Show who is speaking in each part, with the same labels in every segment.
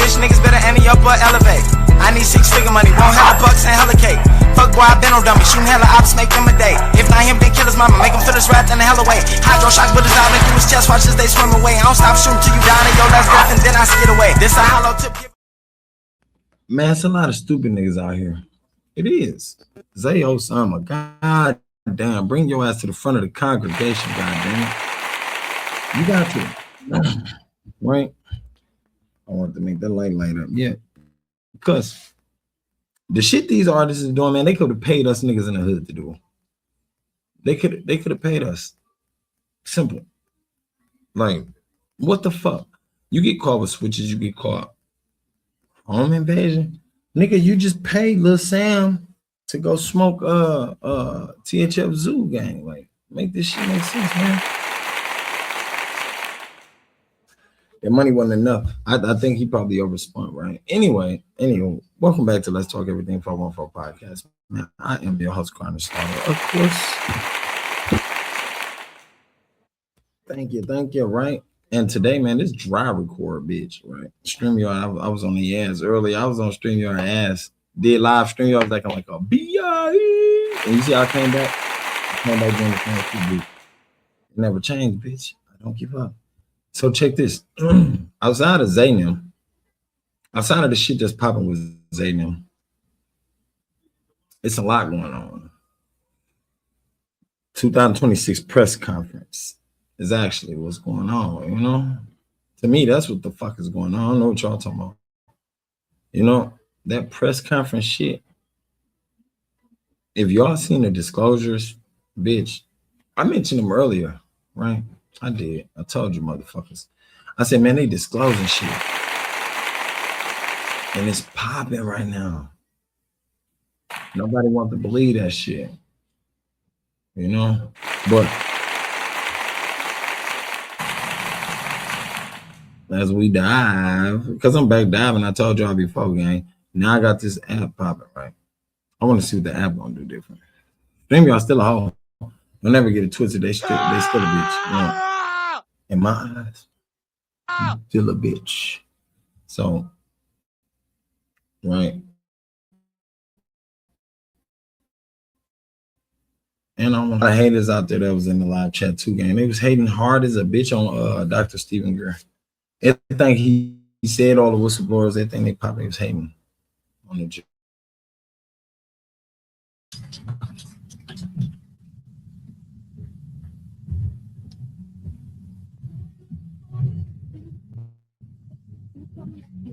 Speaker 1: bitch, niggas better ante up or elevate. I need 6-figure money, won't have a bucks and hella cake. Fuck boy, I been on dummy, shooting hella ops, make them a day. If not him, then kill his mama, make him feel his wrath in the hella way. Hydro shock bullets out, make through his chest, watch as they swim away. I don't stop shooting till you down in your last breath, and then I skid away. This a hollow tip.
Speaker 2: Man, it's a lot of stupid niggas out here. It is. Zay Osama, god damn, bring your ass to the front of the congregation, god damn it. You got to. Right? I want to make that light up. Yeah. Because the shit these artists is doing, man, they could have paid us niggas in the hood to do. They could have paid us. Simple. Like, what the fuck? You get caught with switches, you get caught. Home invasion. Nigga, you just paid Lil Sam to go smoke THF Zoo gang. Like, make this shit make sense, man. That money wasn't enough. I think he probably overspent, right? Anyway, welcome back to Let's Talk Everything 414 podcast. Man, I am your host, Crime Starter. Of course. Thank you, right? And today, man, this dry record, bitch, right? StreamYard, I was on the ass earlier. I was on StreamYard ass. Did live StreamYard, I was acting like a B.I.E. And you see how I came back? I came back doing the thing. It never changed, bitch. I don't give up. So check this. Outside of Zaynam, outside of the shit that's popping with Zaynam, it's a lot going on. 2026 press conference is actually what's going on, you know? To me, that's what the fuck is going on. I don't know what y'all talking about. You know, that press conference shit. If y'all seen the disclosures, bitch, I mentioned them earlier, right? I did. I told you motherfuckers. I said, man, they disclosing shit. And it's popping right now. Nobody wants to believe that shit. You know? But as we dive, because I'm back diving, I told y'all before, gang. Now I got this app popping, right? I want to see what the app gonna do different. StreamYard still a hoe. Don't never get it twisted. They still a bitch. You know? In my eyes, still a bitch. So, right. And I want haters out there that was in the live chat too, gang. They was hating hard as a bitch on Dr. Stephen Greer. Everything he said, all the whistleblowers, everything they probably was hating on the job.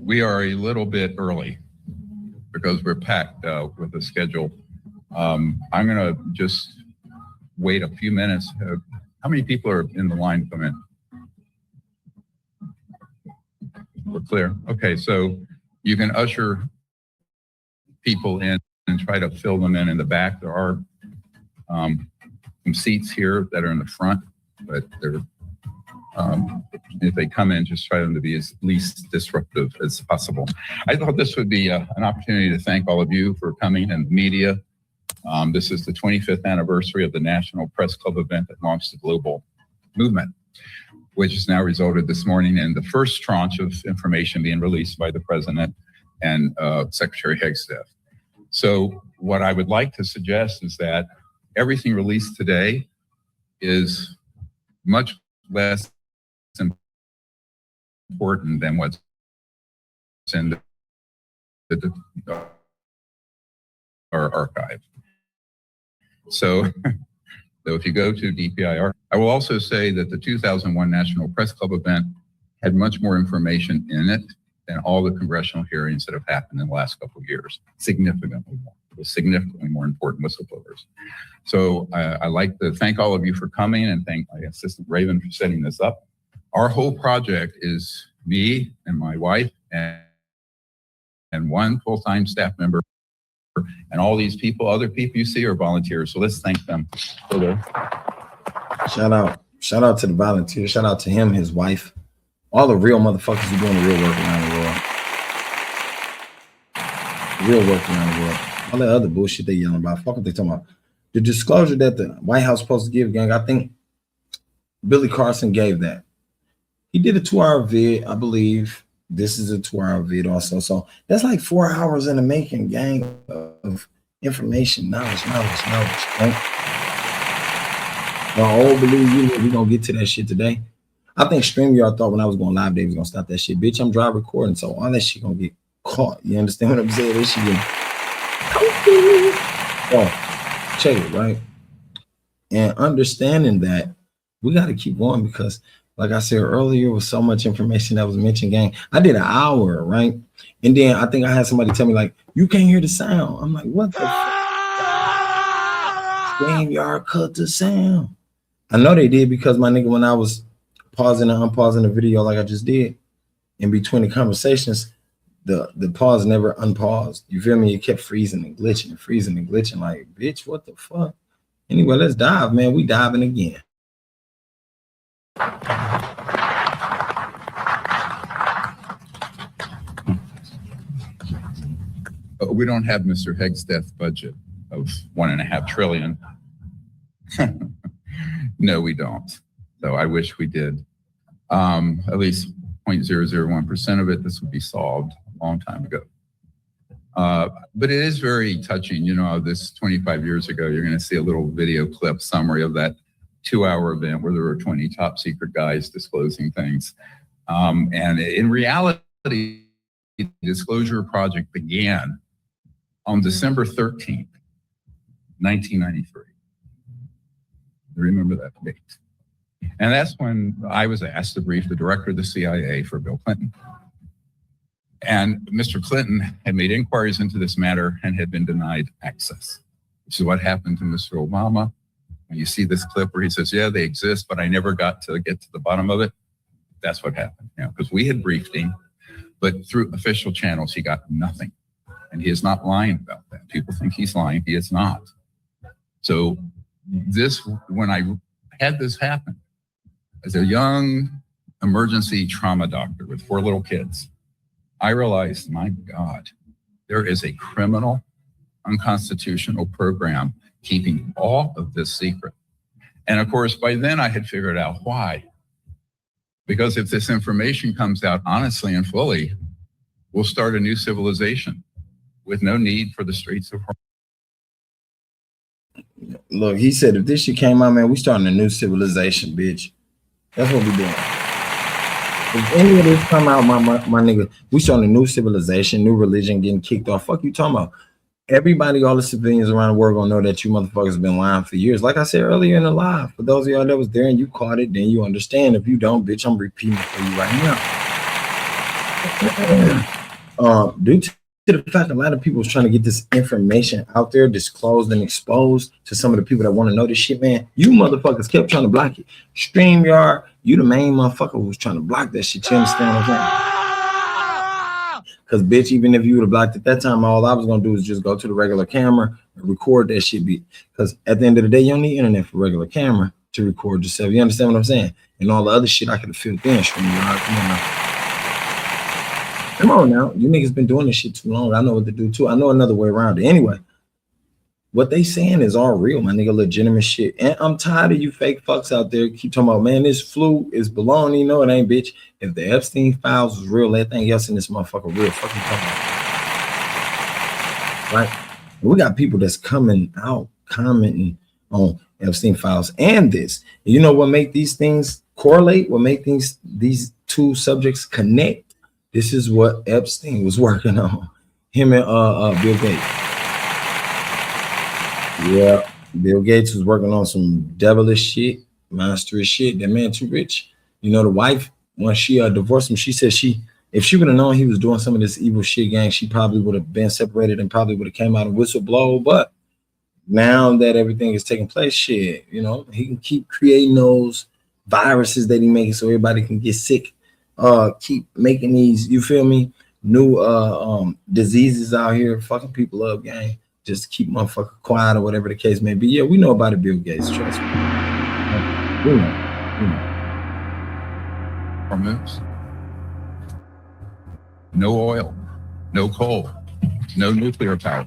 Speaker 3: We are a little bit early because we're packed with the schedule. I'm going to just wait a few minutes. How many people are in the line to come in? We're clear. Okay, so you can usher people in and try to fill them in the back. There are some seats here that are in the front, but they're if they come in, just try them to be as least disruptive as possible. I thought this would be an opportunity to thank all of you for coming and the media. This is the 25th anniversary of the National Press Club event that launched the global movement, which has now resulted this morning in the first tranche of information being released by the president and Secretary Hegstaff. So what I would like to suggest is that everything released today is much less important than what's in our archive. So if you go to DPIR, I will also say that the 2001 National Press Club event had much more information in it than all the congressional hearings that have happened in the last couple of years. Significantly more. With significantly more important whistleblowers. So I'd like to thank all of you for coming and thank my assistant Raven for setting this up. Our whole project is me and my wife and one full-time staff member, and all these people, other people you see are volunteers. So let's thank them for their
Speaker 2: shout out to the volunteers. Shout out to him, his wife, all the real motherfuckers who doing the real work around the world. Real work around the world. All that other bullshit they yelling about. Fuck what they talking about. The disclosure that the White House supposed to give, gang, I think Billy Carson gave that. He did a 2-hour vid, I believe. This is a 2-hour video also. So that's like 4 hours in the making, gang, of information, knowledge, right? I all believe you, we're gonna get to that shit today. I think StreamYard thought when I was going live, they was gonna stop that shit. Bitch, I'm dry recording, so all that shit gonna get caught. You understand what I'm saying? This shit getting... Oh, check it, right? And understanding that we got to keep going because, like I said earlier, with so much information that was mentioned, gang, I did an hour, right? And then I think I had somebody tell me, like, you can't hear the sound. I'm like, what the fuck? StreamYard cut the sound. I know they did because my nigga, when I was pausing and unpausing the video like I just did, in between the conversations, the pause never unpaused. You feel me? It kept freezing and glitching, like, bitch, what the fuck? Anyway, let's dive, man. We diving again.
Speaker 3: We don't have Mr. Hegseth's budget of $1.5 trillion. No, we don't. So I wish we did. At least 0.001% of it, this would be solved a long time ago. But it is very touching. You know, this 25 years ago, you're going to see a little video clip summary of that 2-hour event where there were 20 top secret guys disclosing things. And in reality, the disclosure project began on December 13th, 1993. Remember that date. And that's when I was asked to brief the director of the CIA for Bill Clinton. And Mr. Clinton had made inquiries into this matter and had been denied access, which is what happened to Mr. Obama. When you see this clip where he says, yeah, they exist, but I never got to get to the bottom of it. That's what happened, you know, because we had briefed him, but through official channels, he got nothing. And he is not lying about that. People think he's lying. He is not. So this, when I had this happen, as a young emergency trauma doctor with 4 little kids, I realized, my God, there is a criminal, unconstitutional program keeping all of this secret. And of course, by then I had figured out why. Because if this information comes out honestly and fully, we'll start a new civilization with no need for the streets of Rome.
Speaker 2: Look, he said, if this shit came out, man, we starting a new civilization, bitch. That's what we doing. If any of this come out, my nigga, we starting a new civilization, new religion getting kicked off. Fuck you talking about? Everybody, all the civilians around the world gonna know that you motherfuckers been lying for years. Like I said earlier in the live, for those of y'all that was there and you caught it, then you understand. If you don't, bitch, I'm repeating it for you right now. Due to the fact a lot of people was trying to get this information out there, disclosed and exposed to some of the people that want to know this shit, man, you motherfuckers kept trying to block it. StreamYard, you the main motherfucker who was trying to block that shit. You understand what I'm saying? Because, bitch, even if you would have blocked it that time, all I was going to do is just go to the regular camera and record that shit. Because at the end of the day, you don't need internet for regular camera to record yourself. You understand what I'm saying? And all the other shit I could have filled in. StreamYard, come on now. You niggas been doing this shit too long. I know what to do, too. I know another way around it. Anyway, what they saying is all real, my nigga, legitimate shit. And I'm tired of you fake fucks out there keep talking about, man, this flu is baloney. No, it ain't, bitch. If the Epstein files was real, everything else in this motherfucker real. Fuck you talking about. Right? And we got people that's coming out commenting on Epstein files and this. And you know what make these things correlate? What make these two subjects connect? This is what Epstein was working on. Him and Bill Gates. Yeah, Bill Gates was working on some devilish shit, monstrous shit. That man too rich. You know, the wife, when she divorced him, she said if she would have known he was doing some of this evil shit, gang, she probably would have been separated and probably would have came out and whistleblow. But now that everything is taking place, shit, you know, he can keep creating those viruses that he making so everybody can get sick. Keep making these, you feel me, new diseases out here, fucking people up, gang. Just to keep motherfucker quiet or whatever the case may be. Yeah, we know about it, Bill Gates, trust me. We know.
Speaker 3: Hormones. No oil, no coal, no nuclear power.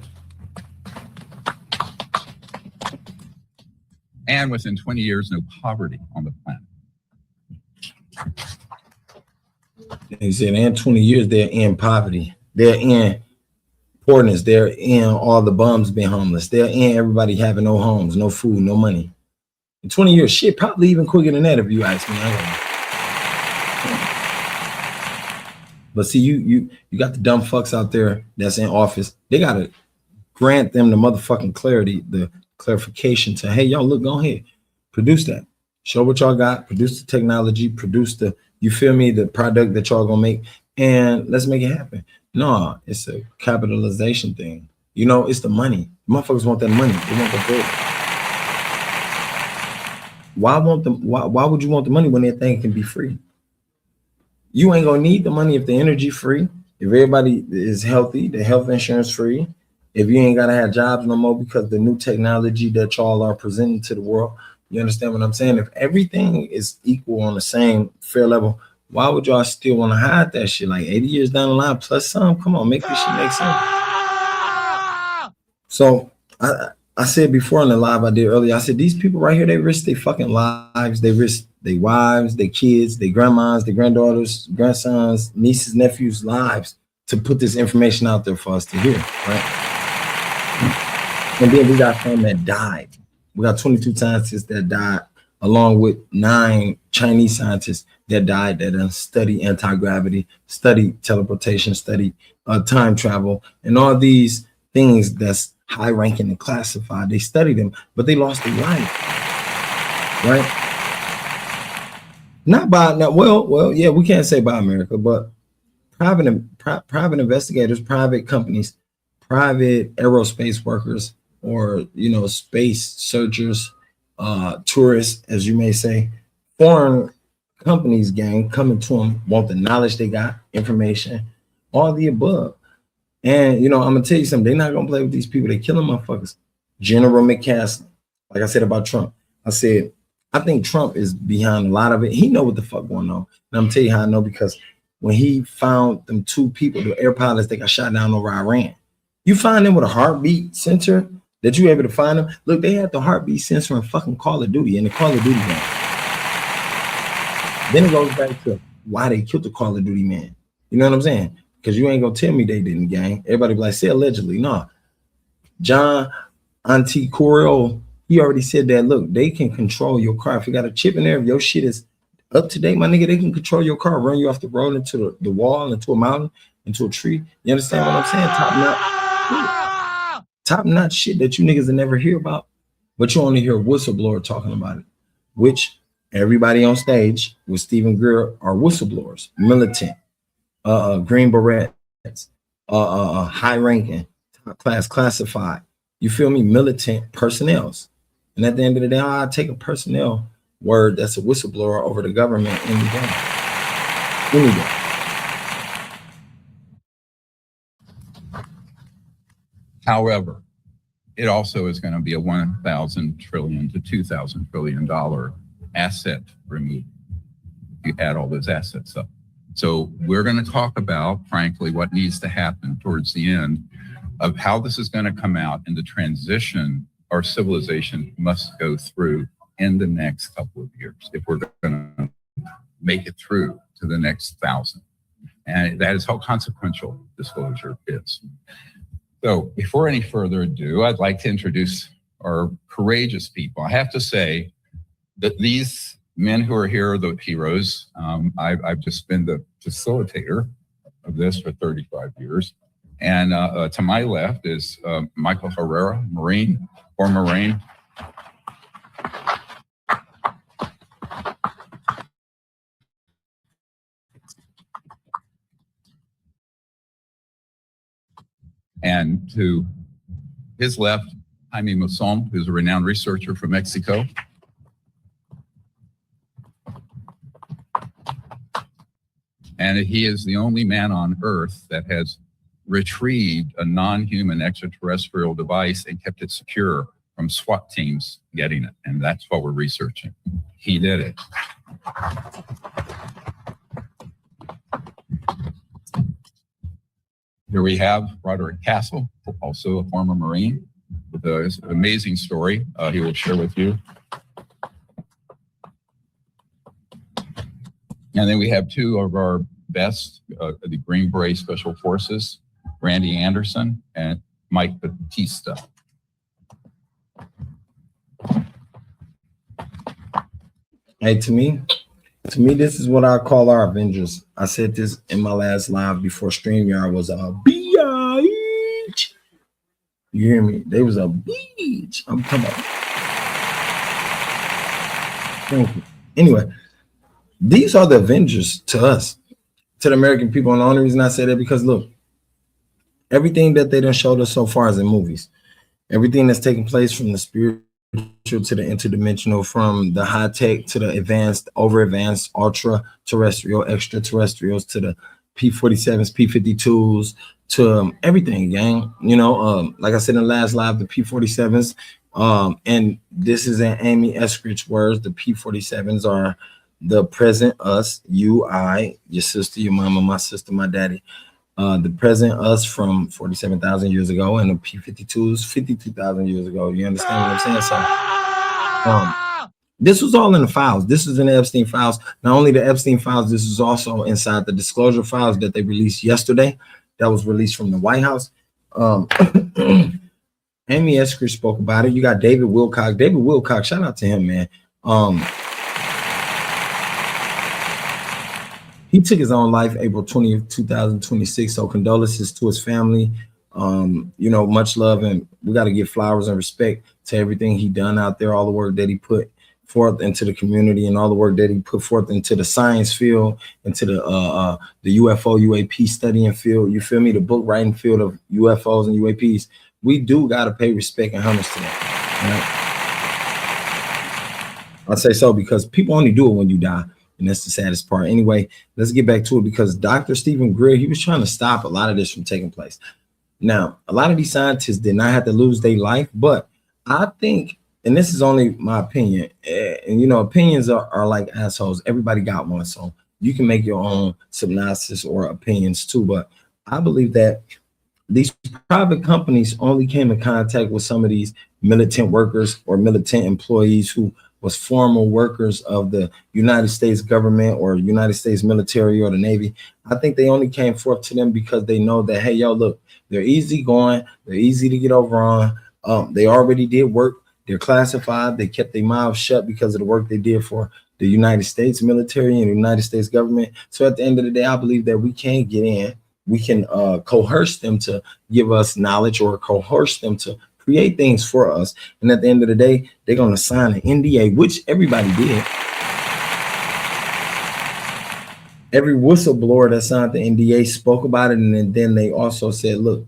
Speaker 3: And within 20 years, no poverty on the planet.
Speaker 2: He said in 20 years, they're in poverty. They're in poorness. They're in all the bums being homeless. They're in everybody having no homes, no food, no money. In 20 years, shit, probably even quicker than that if you ask me. But see, you got the dumb fucks out there that's in office. They gotta grant them the motherfucking clarity, the clarification to, hey, y'all, look, go ahead, produce that. Show what y'all got, produce the technology, produce the, you feel me, the product that y'all gonna make, and let's make it happen. No, it's a capitalization thing. You know, it's the money. Motherfuckers want that money. They want the gold. Why would you want the money when that thing can be free? You ain't gonna need the money if the energy free, if everybody is healthy, the health insurance free, if you ain't gotta have jobs no more because the new technology that y'all are presenting to the world. You understand what I'm saying? If everything is equal on the same fair level, why would y'all still want to hide that shit? Like 80 years down the line plus some, come on, make this shit make sense. So I said before in the live I did earlier, I said, these people right here, they risk their fucking lives. They risk their wives, their kids, their grandmas, their granddaughters, grandsons, nieces, nephews' lives to put this information out there for us to hear, right? And then we got some that died. We got 22 scientists that died, along with 9 Chinese scientists that died that study anti-gravity, study teleportation, study time travel, and all these things that's high ranking and classified. They studied them, but they lost their life, right? Not by, well, yeah, we can't say by America, but private investigators, private companies, private aerospace workers, or, you know, space searchers, tourists, as you may say, foreign companies, gang, coming to them, want the knowledge they got, information, all the above. And, you know, I'm gonna tell you something, they're not gonna play with these people. They killing motherfuckers. General McCaslin, like I said about Trump, I said, I think Trump is behind a lot of it. He know what the fuck going on. And I'm gonna tell you how I know, because when he found them 2 people, the air pilots that got shot down over Iran, you find them with a heartbeat sensor, that you able to find them. Look, they had the heartbeat sensor in fucking Call of Duty, in the Call of Duty game. Then it goes back to why they killed the Call of Duty man. You know what I'm saying? Because you ain't gonna tell me they didn't, gang. Everybody be like, say allegedly. No. John Anticorell, he already said that, look, they can control your car. If you got a chip in there, if your shit is up to date, my nigga, they can control your car, run you off the road into the wall, into a mountain, into a tree. You understand what I'm saying? Top notch shit that you niggas will never hear about, but you only hear a whistleblower talking about it, which everybody on stage with Stephen Greer are whistleblowers, militant, Green Berets, high ranking, top class classified. You feel me? Militant personnels. And at the end of the day, I take a personnel word that's a whistleblower over the government any day. Any day.
Speaker 3: However, it also is going to be a 1,000 trillion to 2,000 trillion dollar asset removal. You add all those assets up. So we're going to talk about, frankly, what needs to happen towards the end of how this is going to come out in the transition our civilization must go through in the next couple of years if we're going to make it through to the next 1,000. And that is how consequential disclosure is. So before any further ado, I'd like to introduce our courageous people. I have to say that these men who are here are the heroes. I've just been the facilitator of this for 35 years. And to my left is Michael Herrera, Marine, former Marine. And to his left, Jaime Maussan, who's a renowned researcher from Mexico. And he is the only man on Earth that has retrieved a non-human extraterrestrial device and kept it secure from SWAT teams getting it. And that's what we're researching. He did it. Here we have Roderick Castle, also a former Marine, with an amazing story he will share with you. And then we have 2 of our Vest, the Green Beret Special Forces, Randy Anderson, and Mike Batista.
Speaker 2: Hey, to me, this is what I call our Avengers. I said this in my last live before StreamYard was a bitch. You hear me? They was a bitch. I'm talking about. Thank you. Anyway, these are the Avengers to us, to the American people. And the only reason I say that because look, everything that they done showed us so far is in movies. Everything that's taking place from the spiritual to the interdimensional, from the high tech to the advanced, over advanced, ultra terrestrial, extraterrestrials, to the P-47s, P-52s, to everything, gang. You know, like I said in the last live, the P-47s, and this is in Amy Eskridge's words, the P-47s are the present us, you, I, your sister, your mama, my sister, my daddy. The present us from 47,000 years ago, and the P-52s 52,000 years ago. You understand what I'm saying? So this was all in the files. This is in the Epstein files. Not only the Epstein files, this is also inside the disclosure files that they released yesterday, that was released from the White House. Amy Eskridge spoke about it. You got David Wilcock. David Wilcock, shout out to him, man. He took his own life April 20th, 2026. So condolences to his family. You know, much love, and we got to give flowers and respect to everything he done out there, all the work that he put forth into the community, and all the work that he put forth into the science field, into the UFO, UAP studying field. You feel me? The book writing field of UFOs and UAPs. We do got to pay respect and homage to that. Right? I say so because people only do it when you die. And that's the saddest part. Anyway, let's get back to it, because Dr. Stephen Greer, he was trying to stop a lot of this from taking place. Now, a lot of these scientists did not have to lose their life, but I think, and this is only my opinion, and you know, opinions are like assholes. Everybody got one, so you can make your own synopsis or opinions too. But I believe that these private companies only came in contact with some of these militant workers or militant employees who was formal workers of the United States government or United States military or the Navy. I think they only came forth to them because they know that, hey, yo, look, they're easy going, they're easy to get over on. They already did work, they're classified, they kept their mouths shut because of the work they did for the United States military and the United States government. So at the end of the day, I believe that we can get in, we can coerce them to give us knowledge, or coerce them to create things for us. And at the end of the day, they're going to sign an NDA, which everybody did. Every whistleblower that signed the NDA spoke about it. And then they also said, look,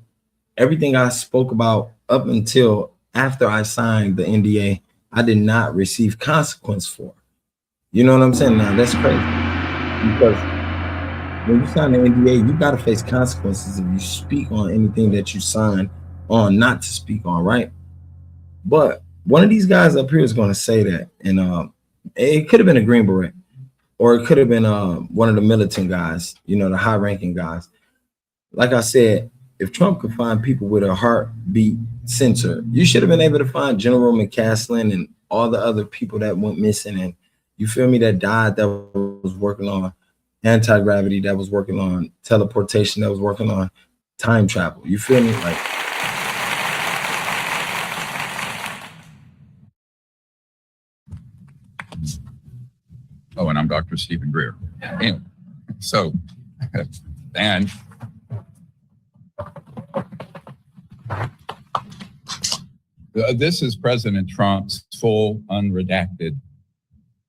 Speaker 2: everything I spoke about up until after I signed the NDA, I did not receive consequence for. You know what I'm saying? Now, that's crazy. Because when you sign the NDA, you got to face consequences if you speak on anything that you signed on not to speak on, right? But one of these guys up here is going to say that, and it could have been a Green Beret, or it could have been one of the militant guys, you know, the high-ranking guys. Like I said, if Trump could find people with a heartbeat sensor, you should have been able to find General McCaslin and all the other people that went missing, and you feel me, that died, that was working on anti-gravity, that was working on teleportation, that was working on time travel. You feel me? Like,
Speaker 3: oh, and I'm Dr. Stephen Greer. Anyway, so, and this is President Trump's full unredacted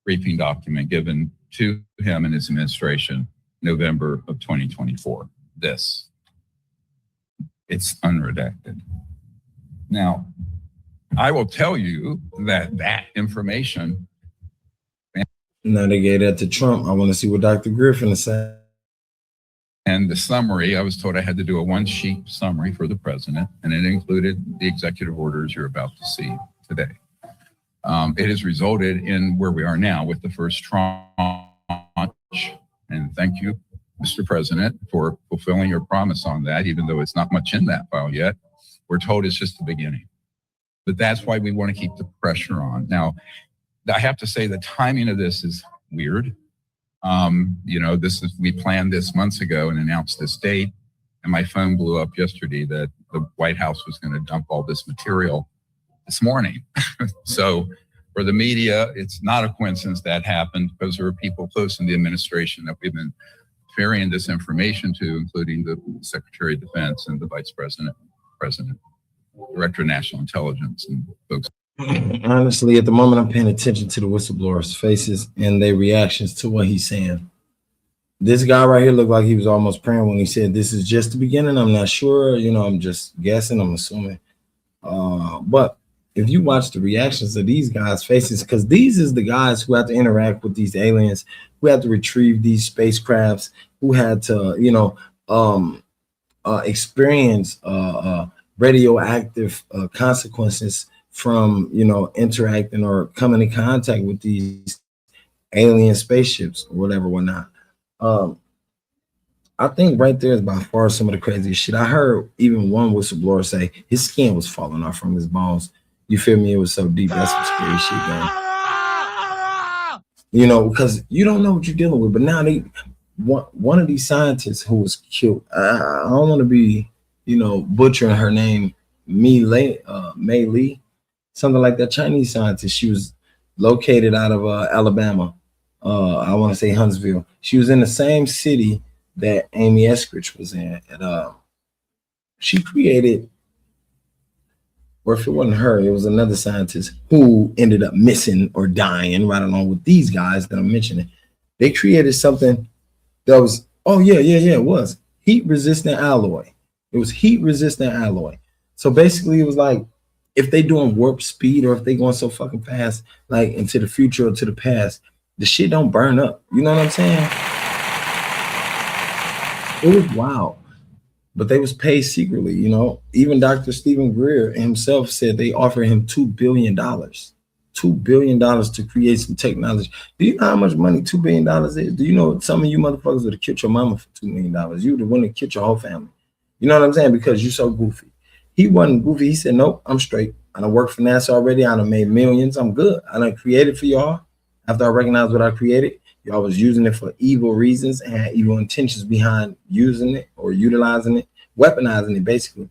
Speaker 3: briefing document given to him and his administration November of 2024. This, it's unredacted. Now, I will tell you that information.
Speaker 2: Now they gave that to Trump. I want to see what Dr. Griffin is saying.
Speaker 3: And the summary, I was told I had to do a one-sheet summary for the president, and it included the executive orders you're about to see today. It has resulted in where we are now with the first tranche. And thank you, Mr. President, for fulfilling your promise on that, even though it's not much in that file yet. We're told it's just the beginning. But that's why we want to keep the pressure on. Now, I have to say the timing of this is weird. You know, we planned this months ago and announced this date, and my phone blew up yesterday that the White House was going to dump all this material this morning. So for the media, it's not a coincidence that happened, because there are people close in the administration that we've been ferrying this information to, including the Secretary of Defense and the Vice President, Director of National Intelligence, and folks.
Speaker 2: Honestly, at the moment, I'm paying attention to the whistleblowers' faces and their reactions to what he's saying. This guy right here looked like he was almost praying when he said, "This is just the beginning. I'm not sure. You know, I'm just guessing. I'm assuming." But if you watch the reactions of these guys' faces, because these is the guys who have to interact with these aliens, who have to retrieve these spacecrafts, who had to, you know, experience radioactive consequences from, you know, interacting or coming in contact with these alien spaceships or whatnot. I think right there is by far some of the craziest shit. I heard even one whistleblower say his skin was falling off from his bones. You feel me? It was so deep. That's some scary shit, man. You know, because you don't know what you're dealing with. But now one of these scientists who was killed, I don't want to be, you know, butchering her name, Mei Li, something like that, Chinese scientist. She was located out of Alabama. I want to say Huntsville. She was in the same city that Amy Eskridge was in. And she created, or if it wasn't her, it was another scientist who ended up missing or dying right along with these guys that I'm mentioning. They created something that was, it was heat-resistant alloy. It was heat-resistant alloy. So basically, it was like, if they doing warp speed or if they going so fucking fast, like into the future or to the past, the shit don't burn up. You know what I'm saying? It was wild. But they was paid secretly, you know. Even Dr. Stephen Greer himself said they offered him $2 billion. $2 billion to create some technology. Do you know how much money $2 billion is? Do you know some of you motherfuckers would have killed your mama for $2 million? You would have wanted to kill your whole family. You know what I'm saying? Because you're so goofy. He wasn't goofy. He said, nope, I'm straight. I done worked for NASA already. I done made millions. I'm good. I done created for y'all. After I recognized what I created, y'all was using it for evil reasons and had evil intentions behind using it or utilizing it, weaponizing it, basically.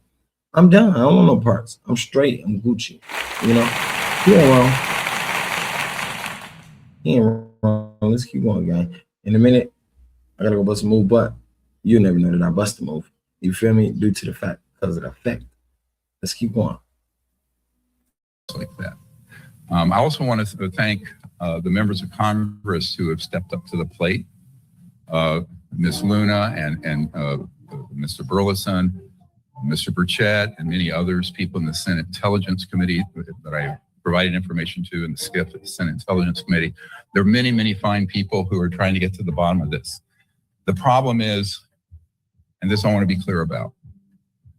Speaker 2: I'm done. I don't want no parts. I'm straight. I'm Gucci. You know? He ain't wrong. He ain't wrong. Let's keep going, gang. In a minute, I gotta go bust a move, but you never know that I bust a move. You feel me? Due to the fact, because of the effect. Let's keep going.
Speaker 3: Like that. I also want to thank the members of Congress who have stepped up to the plate. Ms. Luna and Mr. Burleson, Mr. Burchett, and many others, people in the Senate Intelligence Committee that I provided information to, and the SCIF at the Senate Intelligence Committee. There are many, many fine people who are trying to get to the bottom of this. The problem is, and this I want to be clear about,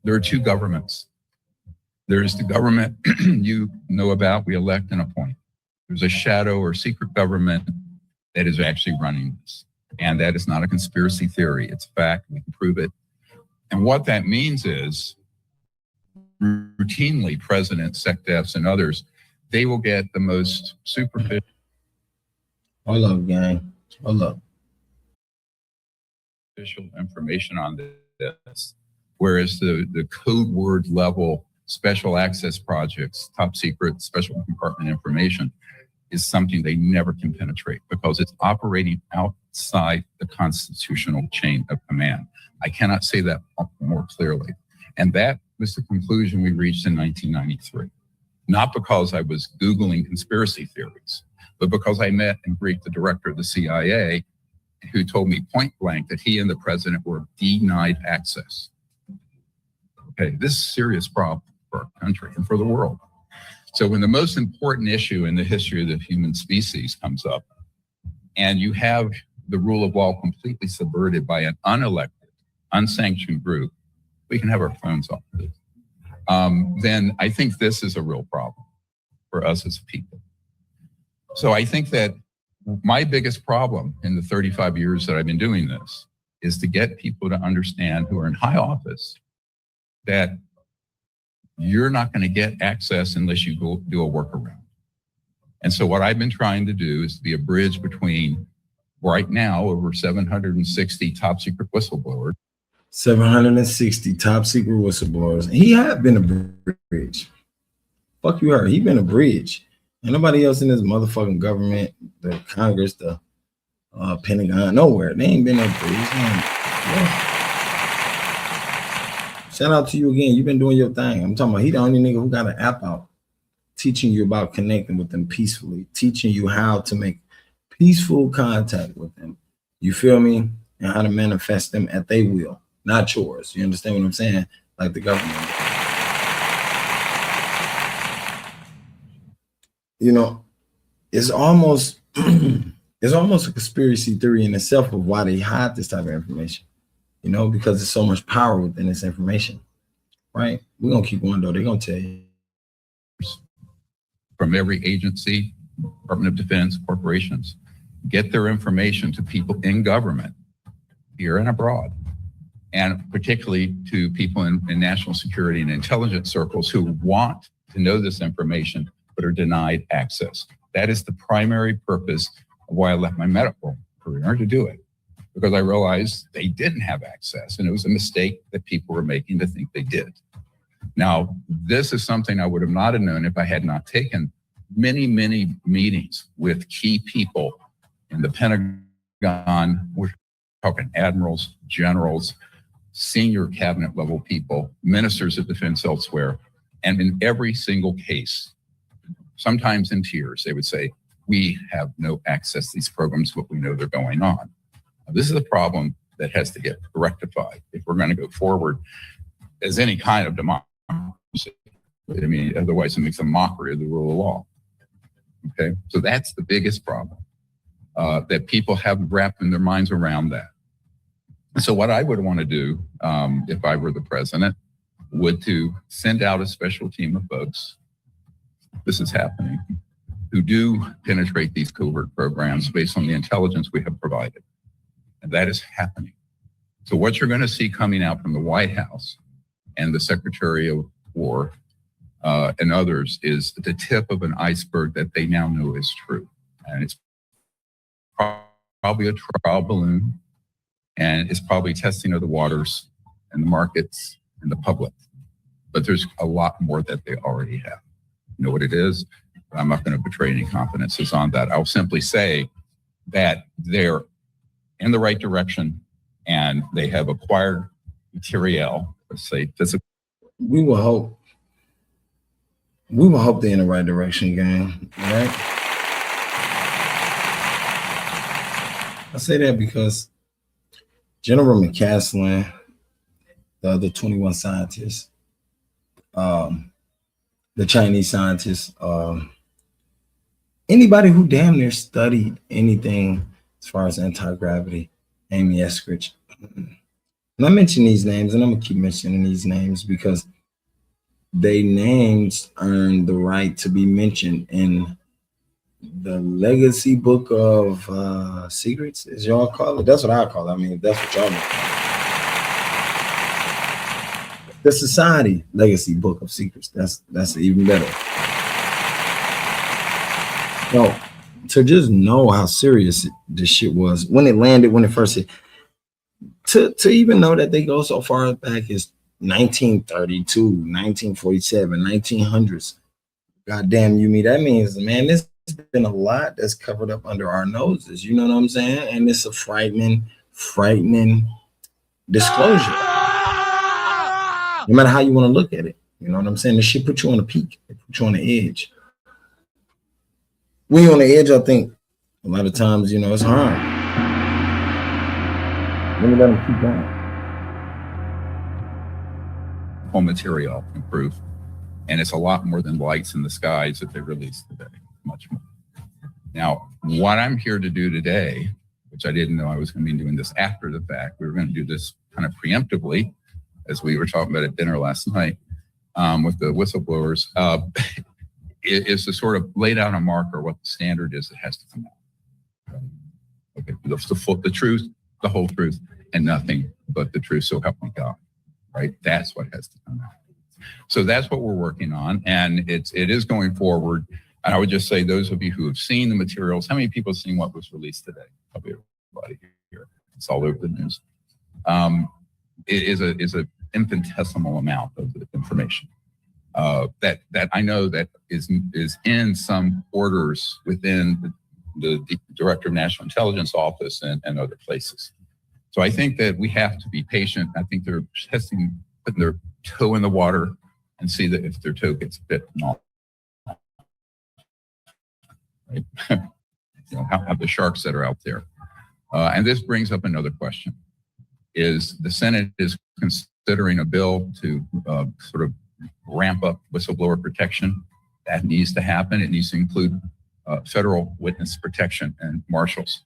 Speaker 3: there are two governments. There's the government you know about, we elect and appoint. There's a shadow or secret government that is actually running this. And that is not a conspiracy theory. It's fact. We can prove it. And what that means is routinely presidents, SecDefs, and others, they will get the most superficial.
Speaker 2: Hold up, gang. Hold up.
Speaker 3: Information on this. Whereas the code word level special access projects, top secret special compartment information is something they never can penetrate because it's operating outside the constitutional chain of command. I cannot say that more clearly. And that was the conclusion we reached in 1993. Not because I was Googling conspiracy theories, but because I met and briefed the director of the CIA who told me point blank that he and the president were denied access. Okay, this is a serious problem for our country and for the world. So when the most important issue in the history of the human species comes up, and you have the rule of law completely subverted by an unelected, unsanctioned group, we can have our phones off. Then I think this is a real problem for us as people. So I think that my biggest problem in the 35 years that I've been doing this is to get people to understand who are in high office that you're not going to get access unless you go do a workaround. And so what I've been trying to do is to be a bridge between right now over 760 top secret whistleblowers.
Speaker 2: 760 top secret whistleblowers. He had been a bridge. Fuck you heard. He been a bridge. Ain't nobody else in this motherfucking government, the Congress, the Pentagon, nowhere. They ain't been no bridge. Yeah. Shout out to you again. You've been doing your thing. I'm talking about he the only nigga who got an app out teaching you about connecting with them peacefully, teaching you how to make peaceful contact with them. You feel me? And how to manifest them at their will, not yours. You understand what I'm saying? Like the government. You know, it's almost it's almost a conspiracy theory in itself of why they hide this type of information. You know, because there's so much power within this information, right? We're gonna keep going though. They're gonna tell you.
Speaker 3: From every agency, Department of Defense, corporations, get their information to people in government, here and abroad, and particularly to people in national security and intelligence circles who want to know this information but are denied access. That is the primary purpose of why I left my medical career, to do it, because I realized they didn't have access, and it was a mistake that people were making to think they did. Now, this is something I would have not have known if I had not taken many, many meetings with key people in the Pentagon. We're talking admirals, generals, senior cabinet level people, ministers of defense elsewhere. And in every single case, sometimes in tears, they would say, we have no access to these programs, but we know they're going on. Now, this is a problem that has to get rectified if we're going to go forward as any kind of democracy. I mean, otherwise it makes a mockery of the rule of law. Okay, so that's the biggest problem, that people haven't wrapped their minds around that. And so what I would want to do, if I were the president, would to send out a special team of folks, this is happening, who do penetrate these covert programs based on the intelligence we have provided. And that is happening. So what you're going to see coming out from the White House and the Secretary of War and others is the tip of an iceberg that they now know is true. And it's probably a trial balloon, and it's probably testing of the waters and the markets and the public. But there's a lot more that they already have. You know what it is? I'm not going to betray any confidences on that. I'll simply say that they're in the right direction and they have acquired material, let's say physical.
Speaker 2: We will hope. We will hope they're in the right direction, gang. All right. I say that because General McCaslin, the other 21 scientists, the Chinese scientists, anybody who damn near studied anything as far as anti-gravity, Amy Eskridge. And I mention these names, and I'm gonna keep mentioning these names because they names earn the right to be mentioned in the legacy book of secrets, as y'all call it. That's what I call it. I mean, that's what y'all call it. The Society Legacy Book of Secrets. That's even better. So to just know how serious this shit was when it landed, when it first hit, to even know that they go so far back as 1932, 1947, 1900s. Goddamn you me. That means, man, this has been a lot that's covered up under our noses. You know what I'm saying? And it's a frightening disclosure. No matter how you want to look at it. You know what I'm saying? This shit put you on a peak. It put you on the edge. When you're on the edge, I think a lot of times, you know, it's hard. Let me let them keep going.
Speaker 3: Material and proof, and it's a lot more than lights in the skies that they released today, much more. Now, what I'm here to do today, which I didn't know I was going to be doing this after the fact, we were going to do this kind of preemptively, as we were talking about at dinner last night with the whistleblowers, is to sort of lay down a marker what the standard is that has to come out. Okay, the truth, the whole truth, and nothing but the truth, so help me God. Right? That's what has to come out. So that's what we're working on, and it is going forward. And I would just say, those of you who have seen the materials, how many people have seen what was released today? Probably everybody here. It's all over the news. It is a infinitesimal amount of the information that I know that is in some orders within the Director of National Intelligence Office and other places. So I think that we have to be patient. I think they're putting their toe in the water and see that if their toe gets bit and all. Right? You know, how the sharks that are out there. And this brings up another question. Is the Senate is considering a bill to sort of ramp up whistleblower protection. That needs to happen. It needs to include federal witness protection and marshals.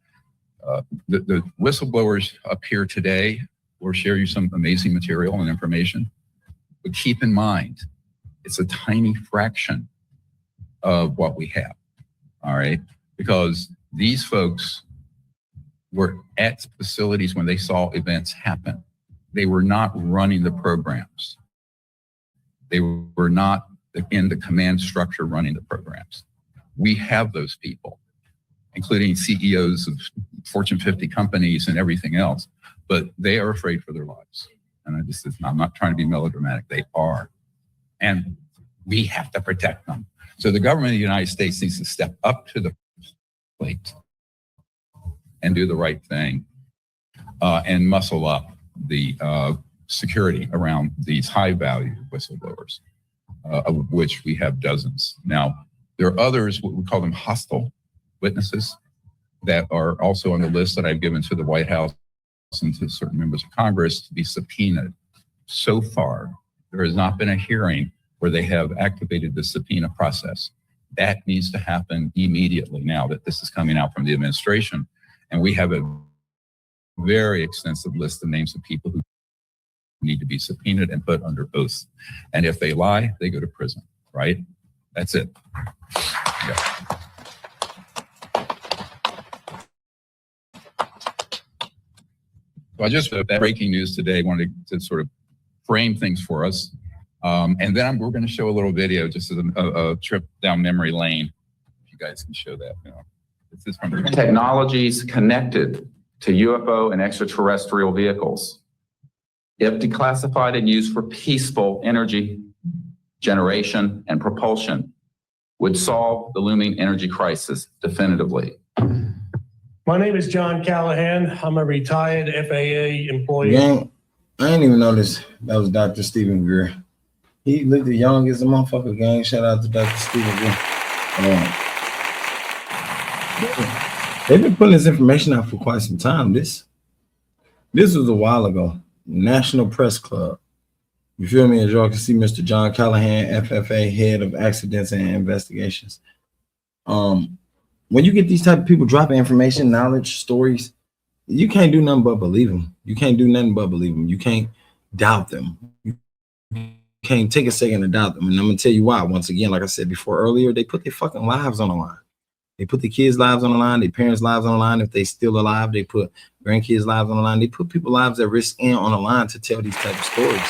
Speaker 3: The whistleblowers up here today will share you some amazing material and information, but keep in mind, it's a tiny fraction of what we have, all right? Because these folks were at facilities when they saw events happen. They were not running the programs. They were not in the command structure running the programs. We have those people, including CEOs of Fortune 50 companies and everything else, but they are afraid for their lives. And I'm not trying to be melodramatic, they are. And we have to protect them. So the government of the United States needs to step up to the plate and do the right thing and muscle up the security around these high value whistleblowers, of which we have dozens. Now, there are others, what we call them hostile witnesses, that are also on the list that I've given to the White House and to certain members of Congress to be subpoenaed. So far, there has not been a hearing where they have activated the subpoena process. That needs to happen immediately now that this is coming out from the administration. And we have a very extensive list of names of people who need to be subpoenaed and put under oath. And if they lie, they go to prison, right? That's it. Yeah. So I just, that breaking news today, wanted to sort of frame things for us. And then we're going to show a little video, just as a trip down memory lane. If you guys can show that. You know, this is from
Speaker 4: technologies connected to UFO and extraterrestrial vehicles, if declassified and used for peaceful energy generation and propulsion, would solve the looming energy crisis definitively.
Speaker 5: My name is John Callahan. I'm a retired FAA employee.
Speaker 2: Gang, I didn't even notice that was Dr. Stephen Greer. He looked as young as a motherfucker, gang. Shout out to Dr. Stephen Greer. They've been putting this information out for quite some time. This was a while ago. National Press Club. You feel me? As y'all can see, Mr. John Callahan, FFA, head of accidents and investigations. When you get these type of people dropping information, knowledge, stories, you can't do nothing but believe them. You can't do nothing but believe them. You can't doubt them. You can't take a second to doubt them. And I'm gonna tell you why. Once again, like I said before earlier, they put their fucking lives on the line. They put the kids' lives on the line, their parents' lives on the line. If they still alive, they put grandkids' lives on the line. They put people's lives at risk and on the line to tell these type of stories,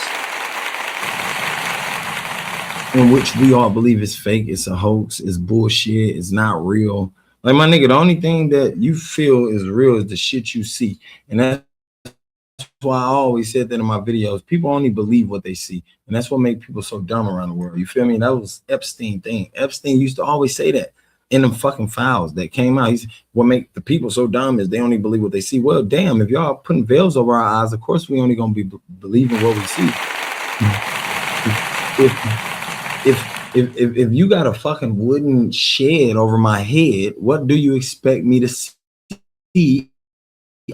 Speaker 2: in which we all believe is fake, it's a hoax, it's bullshit, it's not real. Like, my nigga, the only thing that you feel is real is the shit you see. And that's why I always said that in my videos. People only believe what they see. And that's what makes people so dumb around the world. You feel me? That was Epstein thing. Epstein used to always say that in them fucking files that came out. He's, what make the people so dumb is they only believe what they see. Well, damn, if y'all putting veils over our eyes, of course we only gonna be believing what we see. If you got a fucking wooden shed over my head, what do you expect me to see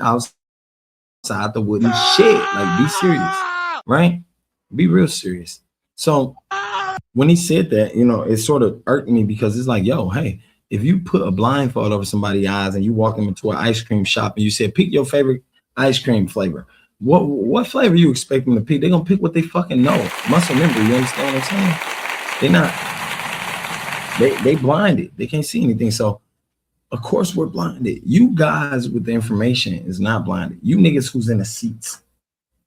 Speaker 2: outside the wooden shed? Like, be serious, right? Be real serious. So when he said that, you know, it sort of irked me, because it's like, yo, hey, if you put a blindfold over somebody's eyes and you walk them into an ice cream shop and you said, pick your favorite ice cream flavor, what flavor you expect them to pick? They're gonna pick what they fucking know. Muscle memory, you understand what I'm saying? They're not, they blinded. They can't see anything. So of course we're blinded. You guys with the information is not blinded. You niggas who's in the seats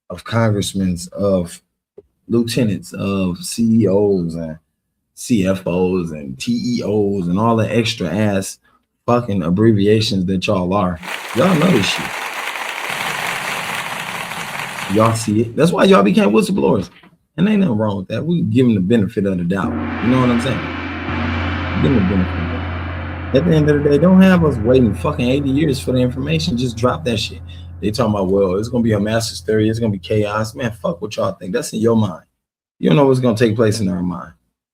Speaker 2: of congressmen, of lieutenants, of CEOs and CFOs and TEOs and all the extra ass fucking abbreviations that y'all are. Y'all know this shit. Y'all see it. That's why y'all became whistleblowers. And ain't nothing wrong with that. We give them the benefit of the doubt. You know what I'm saying? Give them the benefit of the doubt. At the end of the day, don't have us waiting fucking 80 years for the information. Just drop that shit. They talking about, well, it's going to be a mass hysteria. It's going to be chaos. Man, fuck what y'all think. That's in your mind. You don't know what's going to take place in our mind.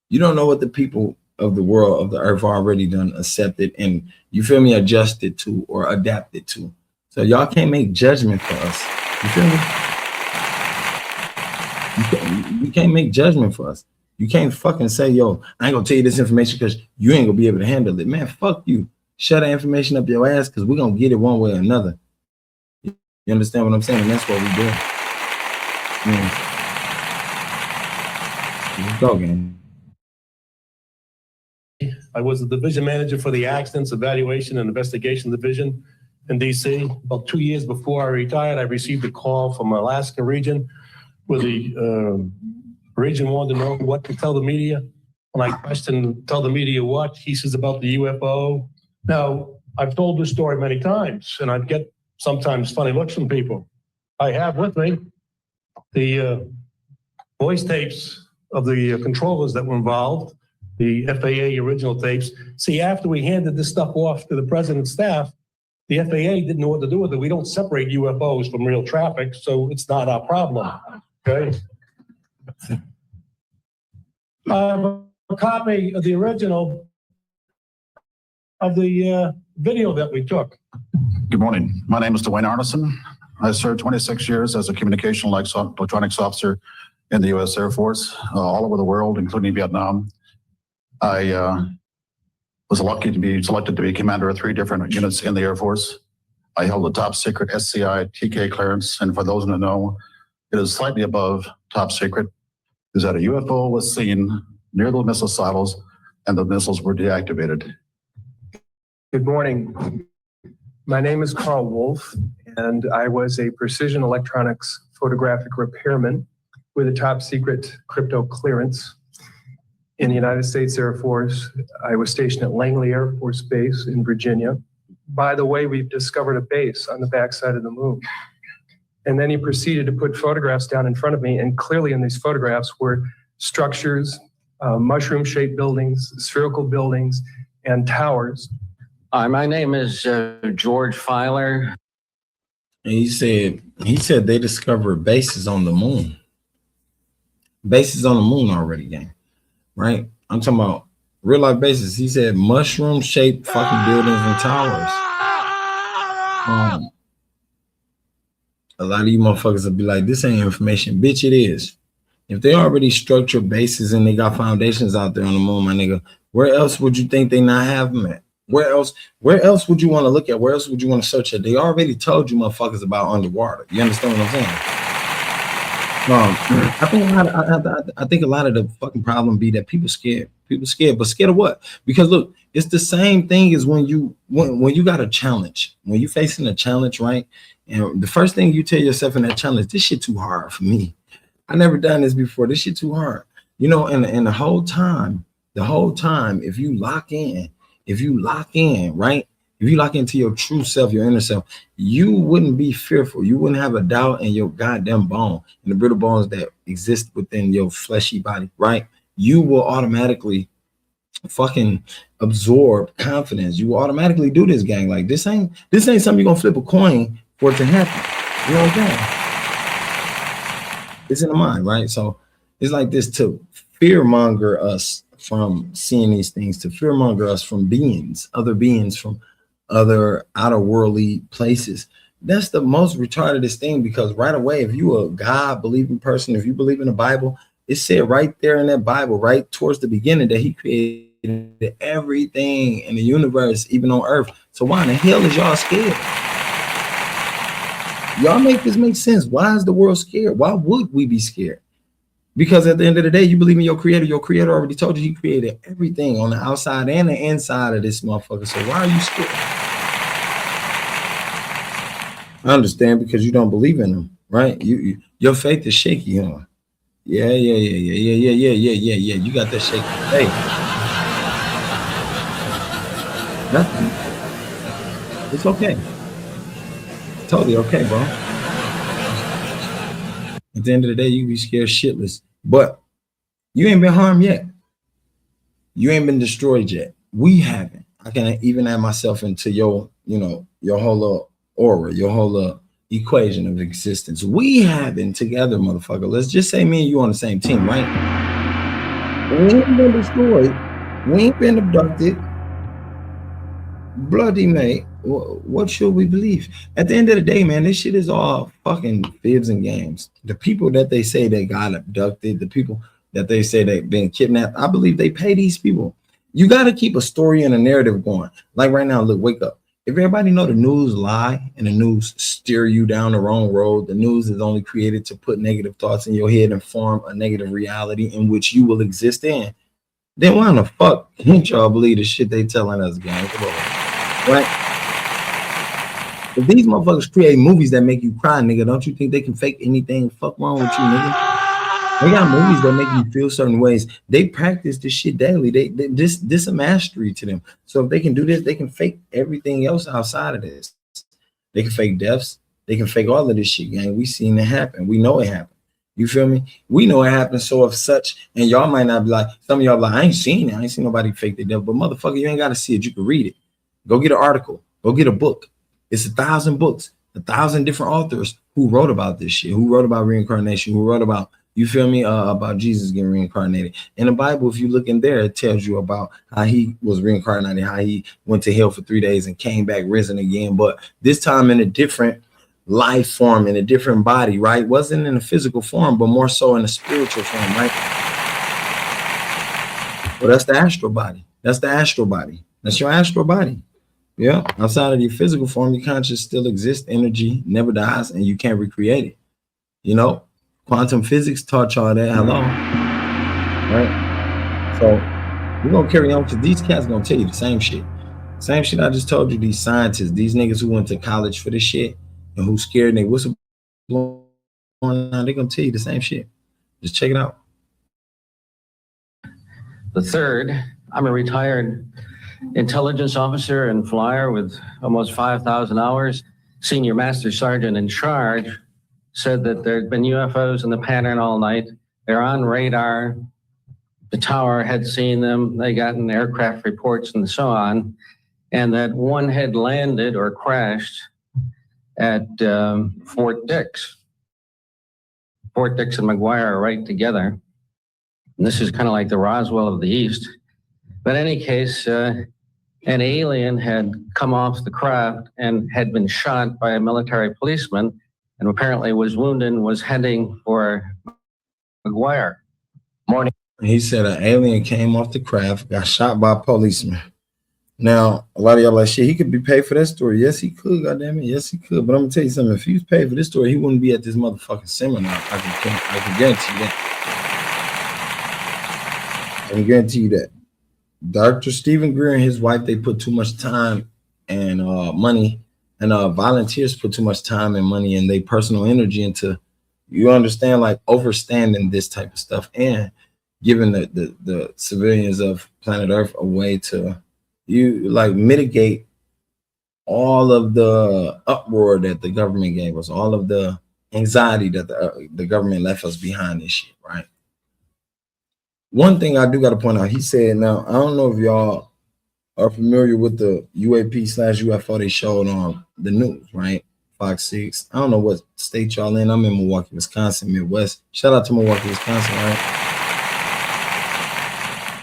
Speaker 2: You don't know what the people of the world, of the earth already done accepted and, you feel me, adjusted to or adapted to. So y'all can't make judgment for us. You feel me? You can't make judgment for us. You can't fucking say, yo, I ain't gonna tell you this information because you ain't gonna be able to handle it. Man, fuck you. Shut that information up your ass because we're gonna get it one way or another. You understand what I'm saying? And that's what we do. Let's go, gang.
Speaker 5: I was the division manager for the Accidents Evaluation and Investigation Division in DC. About 2 years before I retired, I received a call from Alaska region where the region wanted to know what to tell the media. When I questioned, tell the media what? He says about the UFO. Now, I've told this story many times, and I'd get sometimes funny looks from people. I have with me the voice tapes of the controllers that were involved, the FAA original tapes. See, after we handed this stuff off to the president's staff, the FAA didn't know what to do with it. We don't separate UFOs from real traffic, so it's not our problem, okay? I have a copy of the original of the video that we took.
Speaker 6: Good morning. My name is Dwayne Arneson. I served 26 years as a communication electronics officer in the U.S. Air Force, all over the world, including Vietnam. I was lucky to be selected to be commander of 3 different units in the Air Force. I held a top secret SCI TK clearance, and for those who know, it is slightly above top secret, is that a UFO was seen near the missile silos and the missiles were deactivated.
Speaker 7: Good morning. My name is Carl Wolf, and I was a precision electronics photographic repairman with a top secret crypto clearance in the United States Air Force. I was stationed at Langley Air Force Base in Virginia. By the way, we've discovered a base on the backside of the moon. And then he proceeded to put photographs down in front of me, and clearly in these photographs were structures, mushroom-shaped buildings, spherical buildings, and towers.
Speaker 8: My name is George Filer.
Speaker 2: And he said they discovered bases on the moon. Bases on the moon already, gang. Right? I'm talking about real life bases. He said mushroom-shaped fucking buildings and towers. A lot of you motherfuckers will be like, this ain't information. Bitch, it is. If they already structured bases and they got foundations out there on the moon, my nigga, where else would you think they not have them at? Where else would you want to look at? Where else would you want to search at? They already told you motherfuckers about underwater. You understand what I'm saying? I think a lot of the fucking problem be that people scared. People scared, but scared of what? Because look, it's the same thing as when you got a challenge. When you facing a challenge, right? And the first thing you tell yourself in that challenge, this shit too hard for me. I never done this before. This shit too hard. You know, and the whole time, if you lock in, right? If you lock into your true self, your inner self, you wouldn't be fearful. You wouldn't have a doubt in your goddamn bone, in the brittle bones that exist within your fleshy body, right? You will automatically fucking absorb confidence. You will automatically do this, gang. Like this ain't something you're gonna flip a coin for it to happen. You know what I'm saying? It's in the mind, right? So it's like this to fearmonger us from seeing these things, to fearmonger us from other beings from other outer worldly places. That's the most retardedest thing, because right away, if you a God believing person, if you believe in the Bible, it said right there in that Bible, right towards the beginning, that he created everything in the universe, even on earth. So why in the hell is y'all scared? Y'all make this make sense. Why is the world scared? Why would we be scared? Because at the end of the day, you believe in your creator. Your creator already told you he created everything on the outside and the inside of this motherfucker. So why are you scared? I understand, because you don't believe in him, right? Your faith is shaky, huh? Yeah. You got that shake. Hey, nothing. It's okay. Totally okay, bro. At the end of the day, you be scared shitless. But you ain't been harmed yet. You ain't been destroyed yet. We haven't. I can even add myself into your, your whole aura, your whole equation of existence. We haven't together, motherfucker. Let's just say me and you on the same team, right? We ain't been destroyed. We ain't been abducted. Bloody mate, what should we believe? At the end of the day, man, this shit is all fucking fibs and games. The people that they say they got abducted, the people that they say they've been kidnapped, I believe they pay these people. You got to keep a story and a narrative going. Like right now, look, wake up. If everybody know the news lie and the news steer you down the wrong road, the news is only created to put negative thoughts in your head and form a negative reality in which you will exist in, then why the fuck can't y'all believe the shit they telling us, gang? Come on. Right? If these motherfuckers create movies that make you cry, nigga, don't you think they can fake anything? Fuck wrong with you, nigga? They got movies that make you feel certain ways. They practice this shit daily. This a mastery to them. So if they can do this, they can fake everything else outside of this. They can fake deaths. They can fake all of this shit, gang. We seen it happen. We know it happened. You feel me? We know it happened. So if such, and y'all might not be like, some of y'all be like, I ain't seen it. I ain't seen nobody fake their death. But motherfucker, you ain't got to see it. You can read it. Go get an article. Go get a book. It's 1,000 books, 1,000 different authors who wrote about this shit, who wrote about reincarnation, who wrote about, you feel me, about Jesus getting reincarnated. In the Bible, if you look in there, it tells you about how he was reincarnated, how he went to hell for 3 days and came back risen again. But this time in a different life form, in a different body, right? Wasn't in a physical form, but more so in a spiritual form, right? Well, that's the astral body. That's the astral body. That's your astral body. Yeah, outside of your physical form, your conscious still exists. Energy never dies, and you can't recreate it. You know, quantum physics taught y'all that. Hello, right? So we're gonna carry on because these cats gonna tell you the same shit. Same shit I just told you. These scientists, these niggas who went to college for this shit and who scared and they whistle blowing on, they're gonna tell you the same shit. Just check it out.
Speaker 8: The third, I'm a retired intelligence officer and flyer with almost 5,000 hours. Senior Master Sergeant in charge said that there'd been UFOs in the pattern all night. They're on radar. The tower had seen them. They got in aircraft reports and so on. And that one had landed or crashed at Fort Dix. Fort Dix and McGuire are right together. And this is kind of like the Roswell of the East. But in any case, an alien had come off the craft and had been shot by a military policeman and apparently was wounded and was heading for McGuire. Morning.
Speaker 2: He said an alien came off the craft, got shot by a policeman. Now, a lot of y'all like, shit, he could be paid for that story. Yes, he could, goddammit. Yes, he could. But I'm going to tell you something. If he was paid for this story, he wouldn't be at this motherfucking seminar. I can guarantee you that. I can guarantee you that. Dr. Stephen Greer and his wife, they put too much time and money, and volunteers put too much time and money and their personal energy into, you understand, like overstanding this type of stuff and giving the civilians of planet Earth a way to mitigate all of the uproar that the government gave us, all of the anxiety that the government left us behind this shit, right? One thing I do got to point out, he said, now, I don't know if y'all are familiar with the UAP/UFO they showed on the news, right? Fox 6. I don't know what state y'all in. I'm in Milwaukee, Wisconsin, Midwest. Shout out to Milwaukee, Wisconsin, right?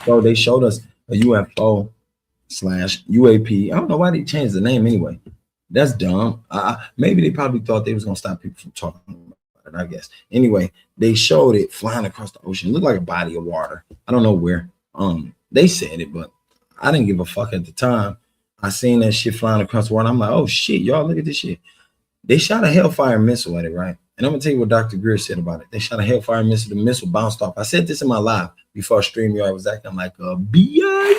Speaker 2: So they showed us a UFO/UAP. I don't know why they changed the name anyway. That's dumb. Maybe they probably thought they was going to stop people from talking about it, I guess. Anyway, they showed it flying across the ocean. It looked like a body of water. I don't know where. They said it, but I didn't give a fuck at the time. I seen that shit flying across the water. I'm like, oh shit, y'all, look at this shit. They shot a Hellfire missile at it, right? And I'm gonna tell you what Dr. Greer said about it. They shot a Hellfire missile. The missile bounced off. I said this in my live before StreamYard was acting like a BI.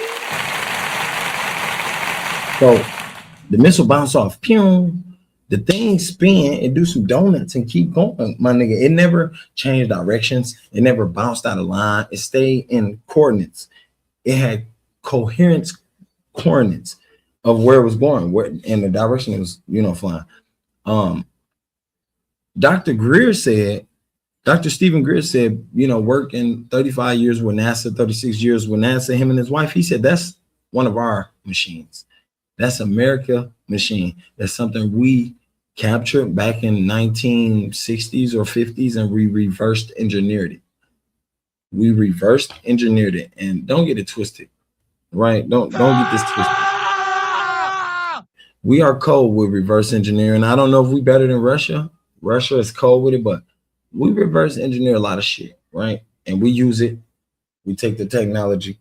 Speaker 2: So the missile bounced off. Pew. The thing spin and do some donuts and keep going, my nigga. It never changed directions. It never bounced out of line. It stayed in coordinates. It had coordinates of where it was going, where in the direction it was, flying. Dr. Stephen Greer said, working 35 years with NASA, 36 years with NASA, him and his wife, he said, that's one of our machines. That's America machine. That's something we captured back in 1960s or 50s, and we reversed engineered it. And don't get it twisted, right? Don't get this twisted. We are cold with reverse engineering. I don't know if we better than Russia. Russia is cold with it, but we reverse engineer a lot of shit, right? And we use it. We take the technology,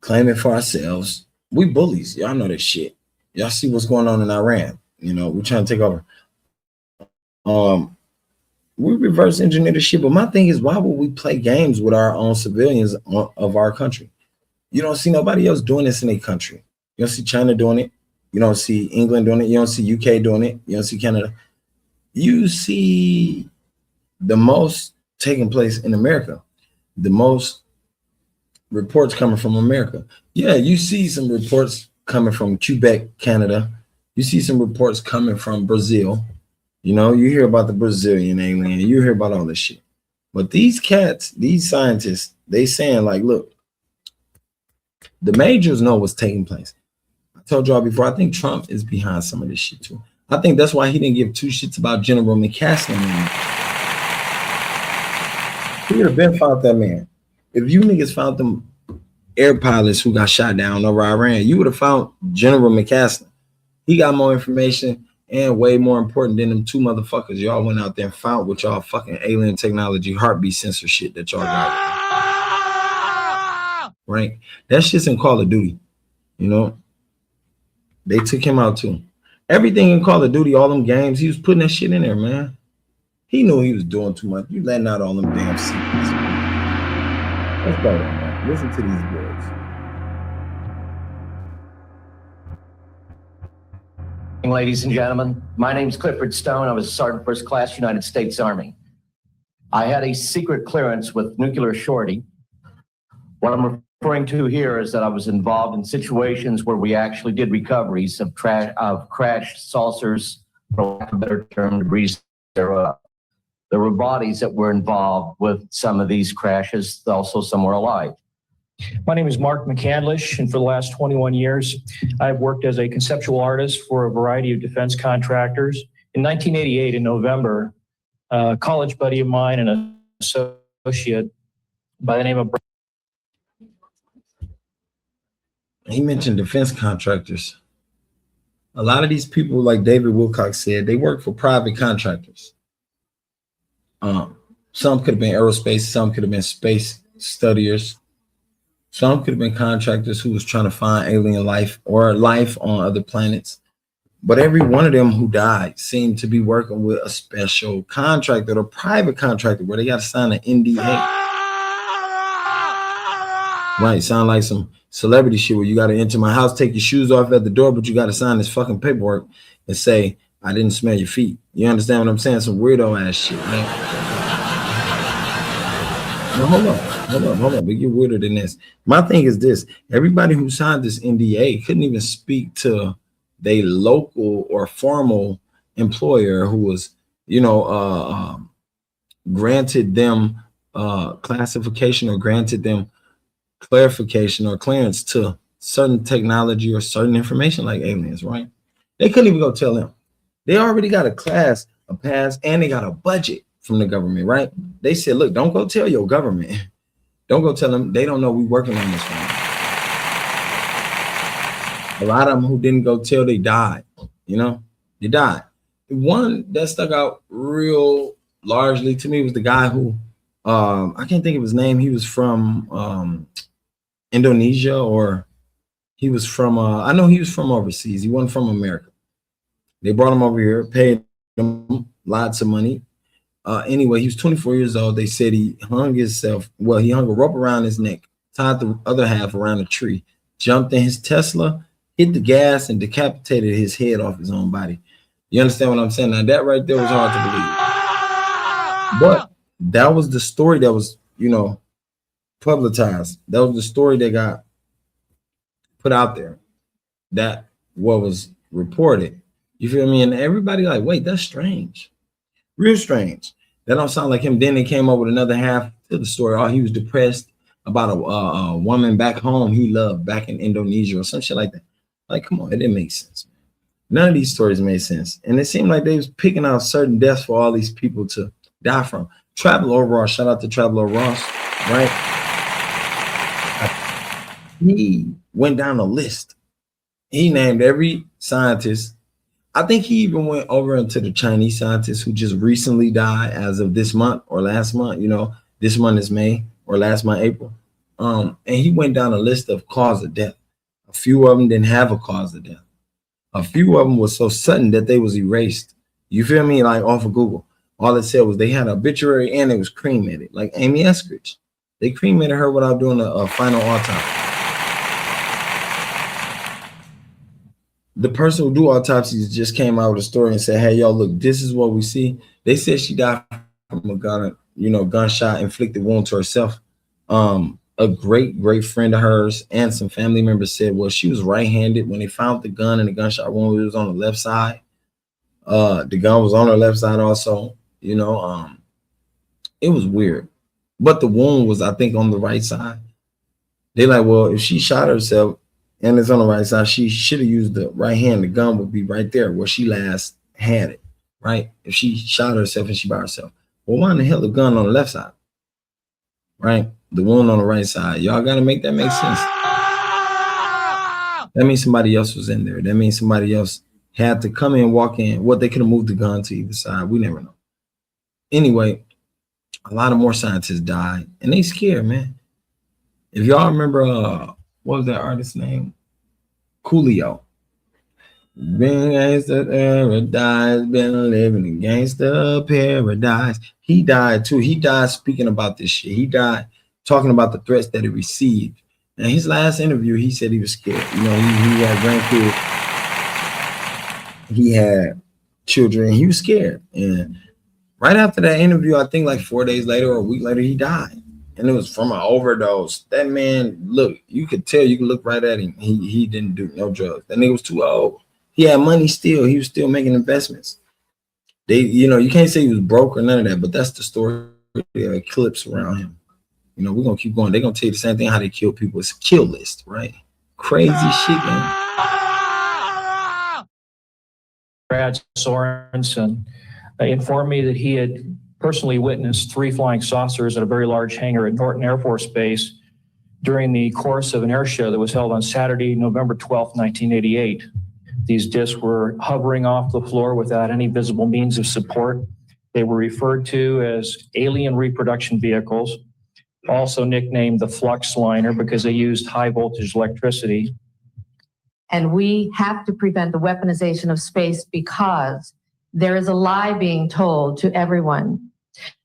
Speaker 2: claim it for ourselves. We bullies. Y'all know this shit. Y'all see what's going on in Iran. We're trying to take over. We reverse engineer the shit. But my thing is, why would we play games with our own civilians of our country? You don't see nobody else doing this in a country. You don't see China doing it. You don't see England doing it. You don't see UK doing it. You don't see Canada. You see the most taking place in America. The most reports coming from America. Yeah, you see some reports coming from Quebec, Canada. You see some reports coming from Brazil. You hear about the Brazilian alien. You hear about all this shit. But these cats, these scientists, they saying like, look, the majors know what's taking place. I told y'all before, I think Trump is behind some of this shit too. I think that's why he didn't give two shits about General McCaslin anymore. He would have been found that man. If you niggas found them air pilots who got shot down over Iran, you would have found General McCaslin. He got more information and way more important than them two motherfuckers y'all went out there and found with y'all fucking alien technology, heartbeat sensor shit that y'all got. Right? That shit's in Call of Duty. They took him out too. Everything in Call of Duty, all them games, he was putting that shit in there, man. He knew he was doing too much. You letting out all them damn secrets. Let's go there, man. Listen to these words.
Speaker 9: Ladies and gentlemen, my name is Clifford Stone. I was a Sergeant First Class, United States Army. I had a secret clearance with nuclear shorty. What I'm referring to here is that I was involved in situations where we actually did recoveries of crashed saucers, for lack of a better term, debris thereof. There were bodies that were involved with some of these crashes, also some were alive.
Speaker 10: My name is Mark McCandlish, and for the last 21 years, I've worked as a conceptual artist for a variety of defense contractors. In 1988, in November, a college buddy of mine and an associate by the name of...
Speaker 2: He mentioned defense contractors. A lot of these people, like David Wilcox said, they work for private contractors. Some could have been aerospace, some could have been space studiers. Some could have been contractors who was trying to find alien life or life on other planets. But every one of them who died seemed to be working with a special contractor or private contractor where they got to sign an NDA. Right, sound like some celebrity shit where you got to enter my house, take your shoes off at the door, but you got to sign this fucking paperwork and say, I didn't smell your feet. You understand what I'm saying? Some weirdo ass shit, man. No, hold on. But you're weirder than this. My thing is this. Everybody who signed this NDA couldn't even speak to their local or formal employer who was, granted them classification or granted them clarification or clearance to certain technology or certain information like aliens, right? They couldn't even go tell them. They already got a class, a pass, and they got a budget from the government, right? They said, look, don't go tell your government. Don't go tell them. They don't know we working on this one. A lot of them who didn't go tell, they died. They died. The one that stuck out real largely to me was the guy who, I can't think of his name. He was from Indonesia, or he was from, I know he was from overseas. He wasn't from America. They brought him over here, paid him lots of money. Anyway, he was 24 years old. They said he hung himself. Well, he hung a rope around his neck, tied the other half around a tree, jumped in his Tesla, hit the gas, and decapitated his head off his own body. You understand what I'm saying? Now that right there was hard to believe. But that was the story that was, you know, publicized. That was the story that got put out there. That what was reported. You feel me? And everybody like, wait, that's strange. Real strange. That don't sound like him. Then they came up with another half to the story. Oh, he was depressed about a woman back home he loved back in Indonesia or some shit like that. Like, come on, it didn't make sense. None of these stories made sense. And it seemed like they was picking out certain deaths for all these people to die from. Traveler Ross, shout out to Traveler Ross, right? He went down a list. He named every scientist. I think he even went over into the Chinese scientists who just recently died as of this month or last month. You know, this month is May or last month, April. And he went down a list of cause of death. A few of them didn't have a cause of death. A few of them was so sudden that they was erased. You feel me? Like off of Google. All it said was they had an obituary and it was cremated. Like Amy Eskridge. They cremated her without doing a final autopsy. The person who do autopsies just came out with a story and said, hey, y'all, look, this is what we see. They said she died from a gunshot inflicted wound to herself. A great friend of hers and some family members said, well, she was right-handed when they found the gun and the gunshot wound. It was on the left side. The gun was on her left side also. You know, it was weird. But the wound was, I think, on the right side. They like, well, if she shot herself and it's on the right side, she should have used the right hand. The gun would be right there where she last had it, right? If she shot herself and she by herself. Well, why in the hell the gun on the left side? Right? The wound on the right side. Y'all got to make that make sense. That means somebody else was in there. That means somebody else had to come in, walk in. What, they could have moved the gun to either side. We never know. Anyway, a lot of more scientists died. And they scared, man. If y'all remember, what was that artist's name? Coolio. Been gangsta paradise, been living in gangsta paradise. He died too. He died speaking about this shit. He died talking about the threats that he received. And his last interview, he said he was scared. You know, he had grandkids. He had children. He was scared. And right after that interview, I think like 4 days later or a week later, he died. And it was from an overdose. That man, look, you could tell, you could look right at him. He didn't do no drugs. That nigga was too old. He had money still. He was still making investments. They, you know, you can't say he was broke or none of that, but that's the story that eclipse around him. You know, we're gonna keep going. They're gonna tell you the same thing how they kill people. It's a kill list, right? Crazy shit, man.
Speaker 10: Brad Sorensen informed me that he had personally witnessed 3 flying saucers at a very large hangar at Norton Air Force Base during the course of an air show that was held on Saturday, November 12th, 1988. These discs were hovering off the floor without any visible means of support. They were referred to as alien reproduction vehicles, also nicknamed the flux liner because they used high voltage electricity.
Speaker 11: And we have to prevent the weaponization of space because there is a lie being told to everyone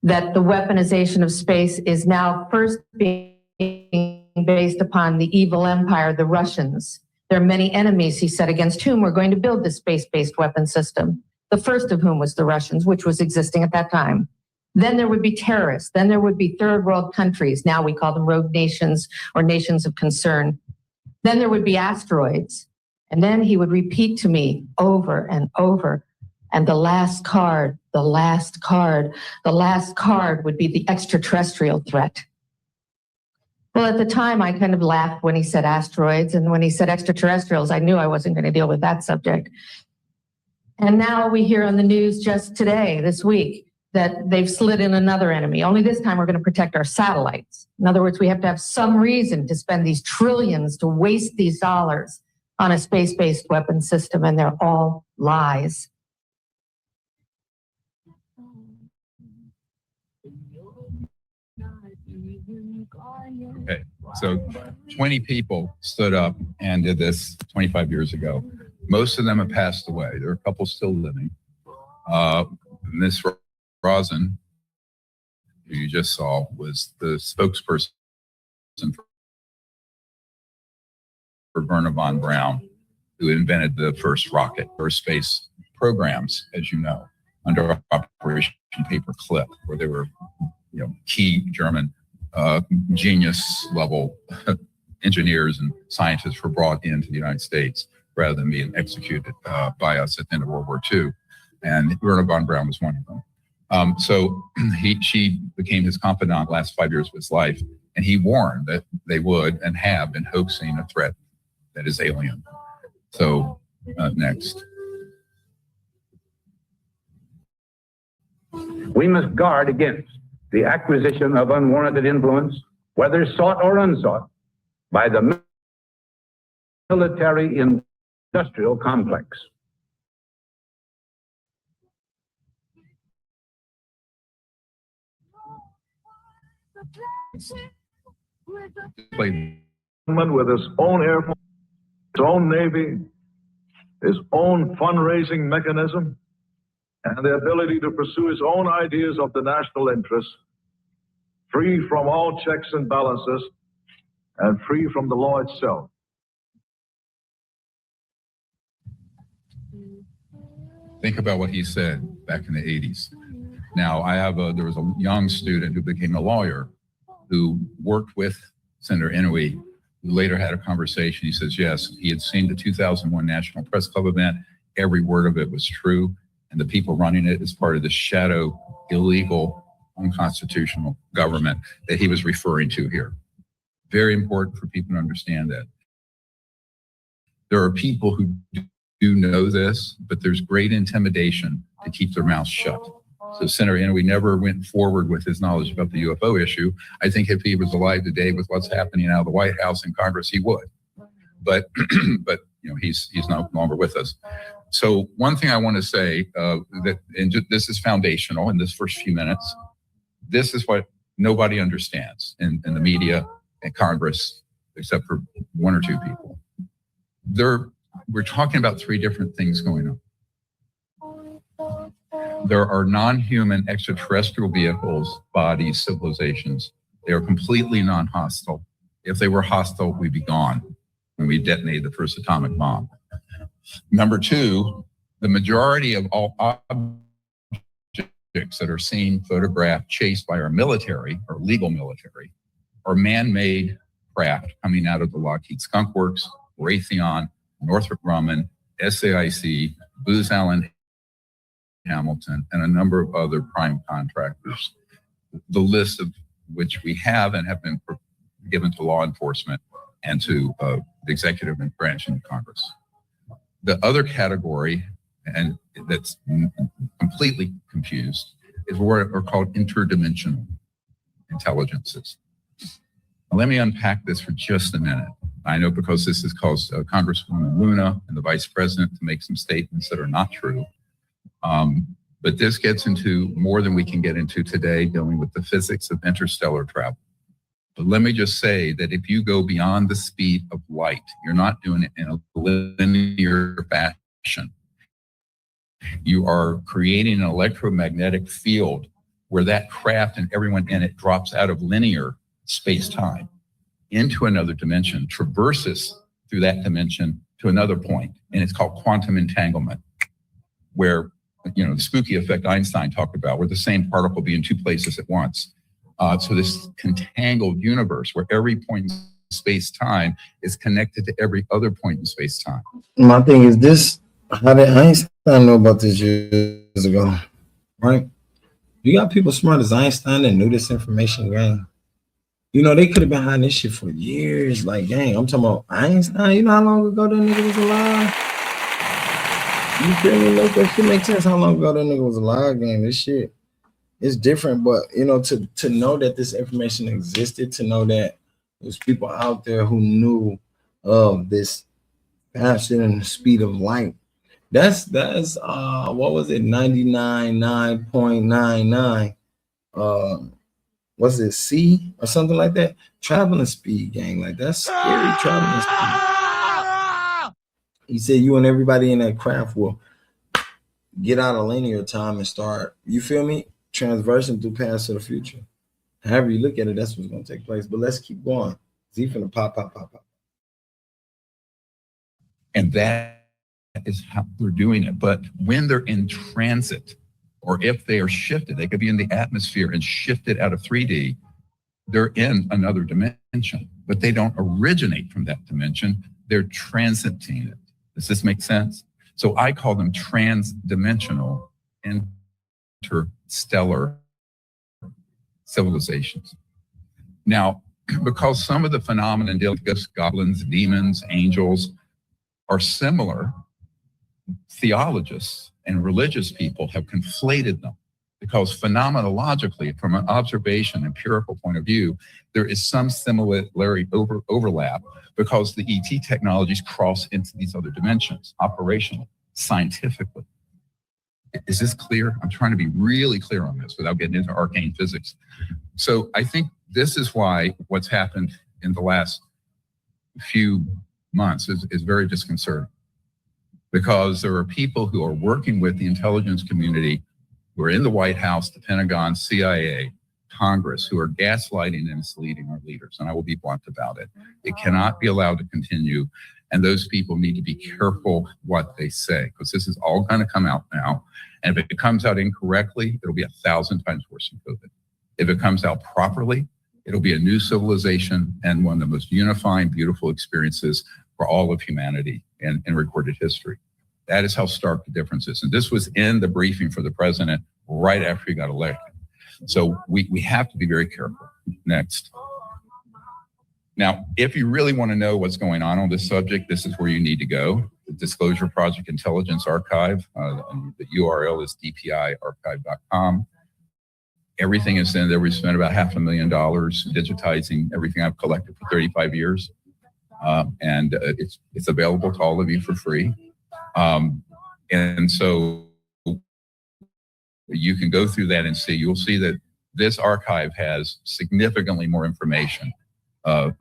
Speaker 11: that the weaponization of space is now first being based upon the evil empire, the Russians. There are many enemies, he said, against whom we're going to build this space-based weapon system. The first of whom was the Russians, which was existing at that time. Then there would be terrorists. Then there would be third world countries. Now we call them rogue nations or nations of concern. Then there would be asteroids. And then he would repeat to me over and over. And the last card would be the extraterrestrial threat. Well, at the time, I kind of laughed when he said asteroids, and when he said extraterrestrials, I knew I wasn't going to deal with that subject. And now we hear on the news just today, this week, that they've slid in another enemy. Only this time we're going to protect our satellites. In other words, we have to have some reason to spend these trillions, to waste these dollars on a space-based weapon system, and they're all lies.
Speaker 3: Okay, so 20 people stood up and did this 25 years ago. Most of them have passed away. There are a couple still living. Miss Rosen, who you just saw, was the spokesperson for Werner von Braun. who invented the first rocket or space programs, as you know, under Operation Paperclip, where they were, key German genius level engineers and scientists were brought into the United States rather than being executed by us at the end of World War II. And Werner von Braun was one of them. So she became his confidant last 5 years of his life, and he warned that they would and have been hoaxing a threat that is alien. So next.
Speaker 12: We must guard against the acquisition of unwarranted influence, whether sought or unsought, by the military industrial complex.
Speaker 13: With his own Air Force, his own Navy, his own fundraising mechanism, and the ability to pursue his own ideas of the national interest, free from all checks and balances, and free from the law itself.
Speaker 3: Think about what he said back in the 80s. Now, there was a young student who became a lawyer who worked with Senator Inouye, who later had a conversation. He says, yes, he had seen the 2001 National Press Club event. Every word of it was true. And the people running it is part of the shadow, illegal, unconstitutional government that he was referring to here. Very important for people to understand that. There are people who do know this, but there's great intimidation to keep their mouths shut. So Senator Inouye never went forward with his knowledge about the UFO issue. I think if he was alive today with what's happening out of the White House and Congress, he would. But he's no longer with us. So one thing I want to say this is foundational in this first few minutes. This is what nobody understands in the media and Congress, except for one or two people. We're talking about three different things going on. There are non-human extraterrestrial vehicles, bodies, civilizations. They are completely non-hostile. If they were hostile, we'd be gone when we detonated the first atomic bomb. Number two, the majority of all objects that are seen, photographed, chased by our military, our legal military, are man-made craft coming out of the Lockheed Skunk Works, Raytheon, Northrop Grumman, SAIC, Booz Allen Hamilton, and a number of other prime contractors, the list of which we have and have been given to law enforcement and to the executive branch in Congress. The other category, and that's completely confused, is what are called interdimensional intelligences. Now, let me unpack this for just a minute. I know because this has caused Congresswoman Luna and the Vice President to make some statements that are not true. But this gets into more than we can get into today, dealing with the physics of interstellar travel. But let me just say that if you go beyond the speed of light, you're not doing it in a linear fashion. You are creating an electromagnetic field where that craft and everyone in it drops out of linear space-time into another dimension, traverses through that dimension to another point, and it's called quantum entanglement, where the spooky effect Einstein talked about, where the same particle will be in two places at once. So this contangled universe where every point in space-time is connected to every other point in space-time.
Speaker 2: My thing is this, how did Einstein know about this years ago, right? You got people smart as Einstein that knew this information, gang. They could have been hiding this shit for years. Like, gang, I'm talking about Einstein. You know how long ago that nigga was alive? You feel me? That shit makes sense how long ago that nigga was alive, gang. This shit is different. But, to know that this information existed, to know that there's people out there who knew of this faster than the speed of light. That's what was it? 99.99. Was it C or something like that? Traveling speed, gang. Like, that's scary, traveling speed. He said you and everybody in that craft will get out of linear time and start, you feel me, transversing through past to the future. However you look at it, that's what's going to take place. But let's keep going. Z finna pop.
Speaker 3: And that is how we're doing it. But when they're in transit, or if they are shifted, they could be in the atmosphere and shifted out of 3D, they're in another dimension, but they don't originate from that dimension. They're transiting it. Does this make sense? So I call them trans-dimensional interstellar civilizations. Now, because some of the phenomena, ghosts, goblins, demons, angels, are similar, theologists and religious people have conflated them, because phenomenologically, from an observation, empirical point of view, there is some similarity overlap, because the ET technologies cross into these other dimensions, operationally, scientifically. Is this clear? I'm trying to be really clear on this without getting into arcane physics. So I think this is why what's happened in the last few months is very disconcerting, because there are people who are working with the intelligence community, who are in the White House, the Pentagon, CIA, Congress, who are gaslighting and misleading our leaders. And I will be blunt about it. It cannot be allowed to continue. And those people need to be careful what they say, because this is all going to come out now. And if it comes out incorrectly, it'll be 1,000 times worse than COVID. If it comes out properly, it'll be a new civilization and one of the most unifying, beautiful experiences for all of humanity in recorded history. That is how stark the difference is. And this was in the briefing for the president right after he got elected. So we have to be very careful. Next. Now, if you really want to know what's going on this subject, this is where you need to go. The Disclosure Project Intelligence Archive. The URL is dpiarchive.com. Everything is in there. We spent about $500,000 digitizing everything I've collected for 35 years. And it's available to all of you for free. And so you can go through that and see, you'll see that this archive has significantly more information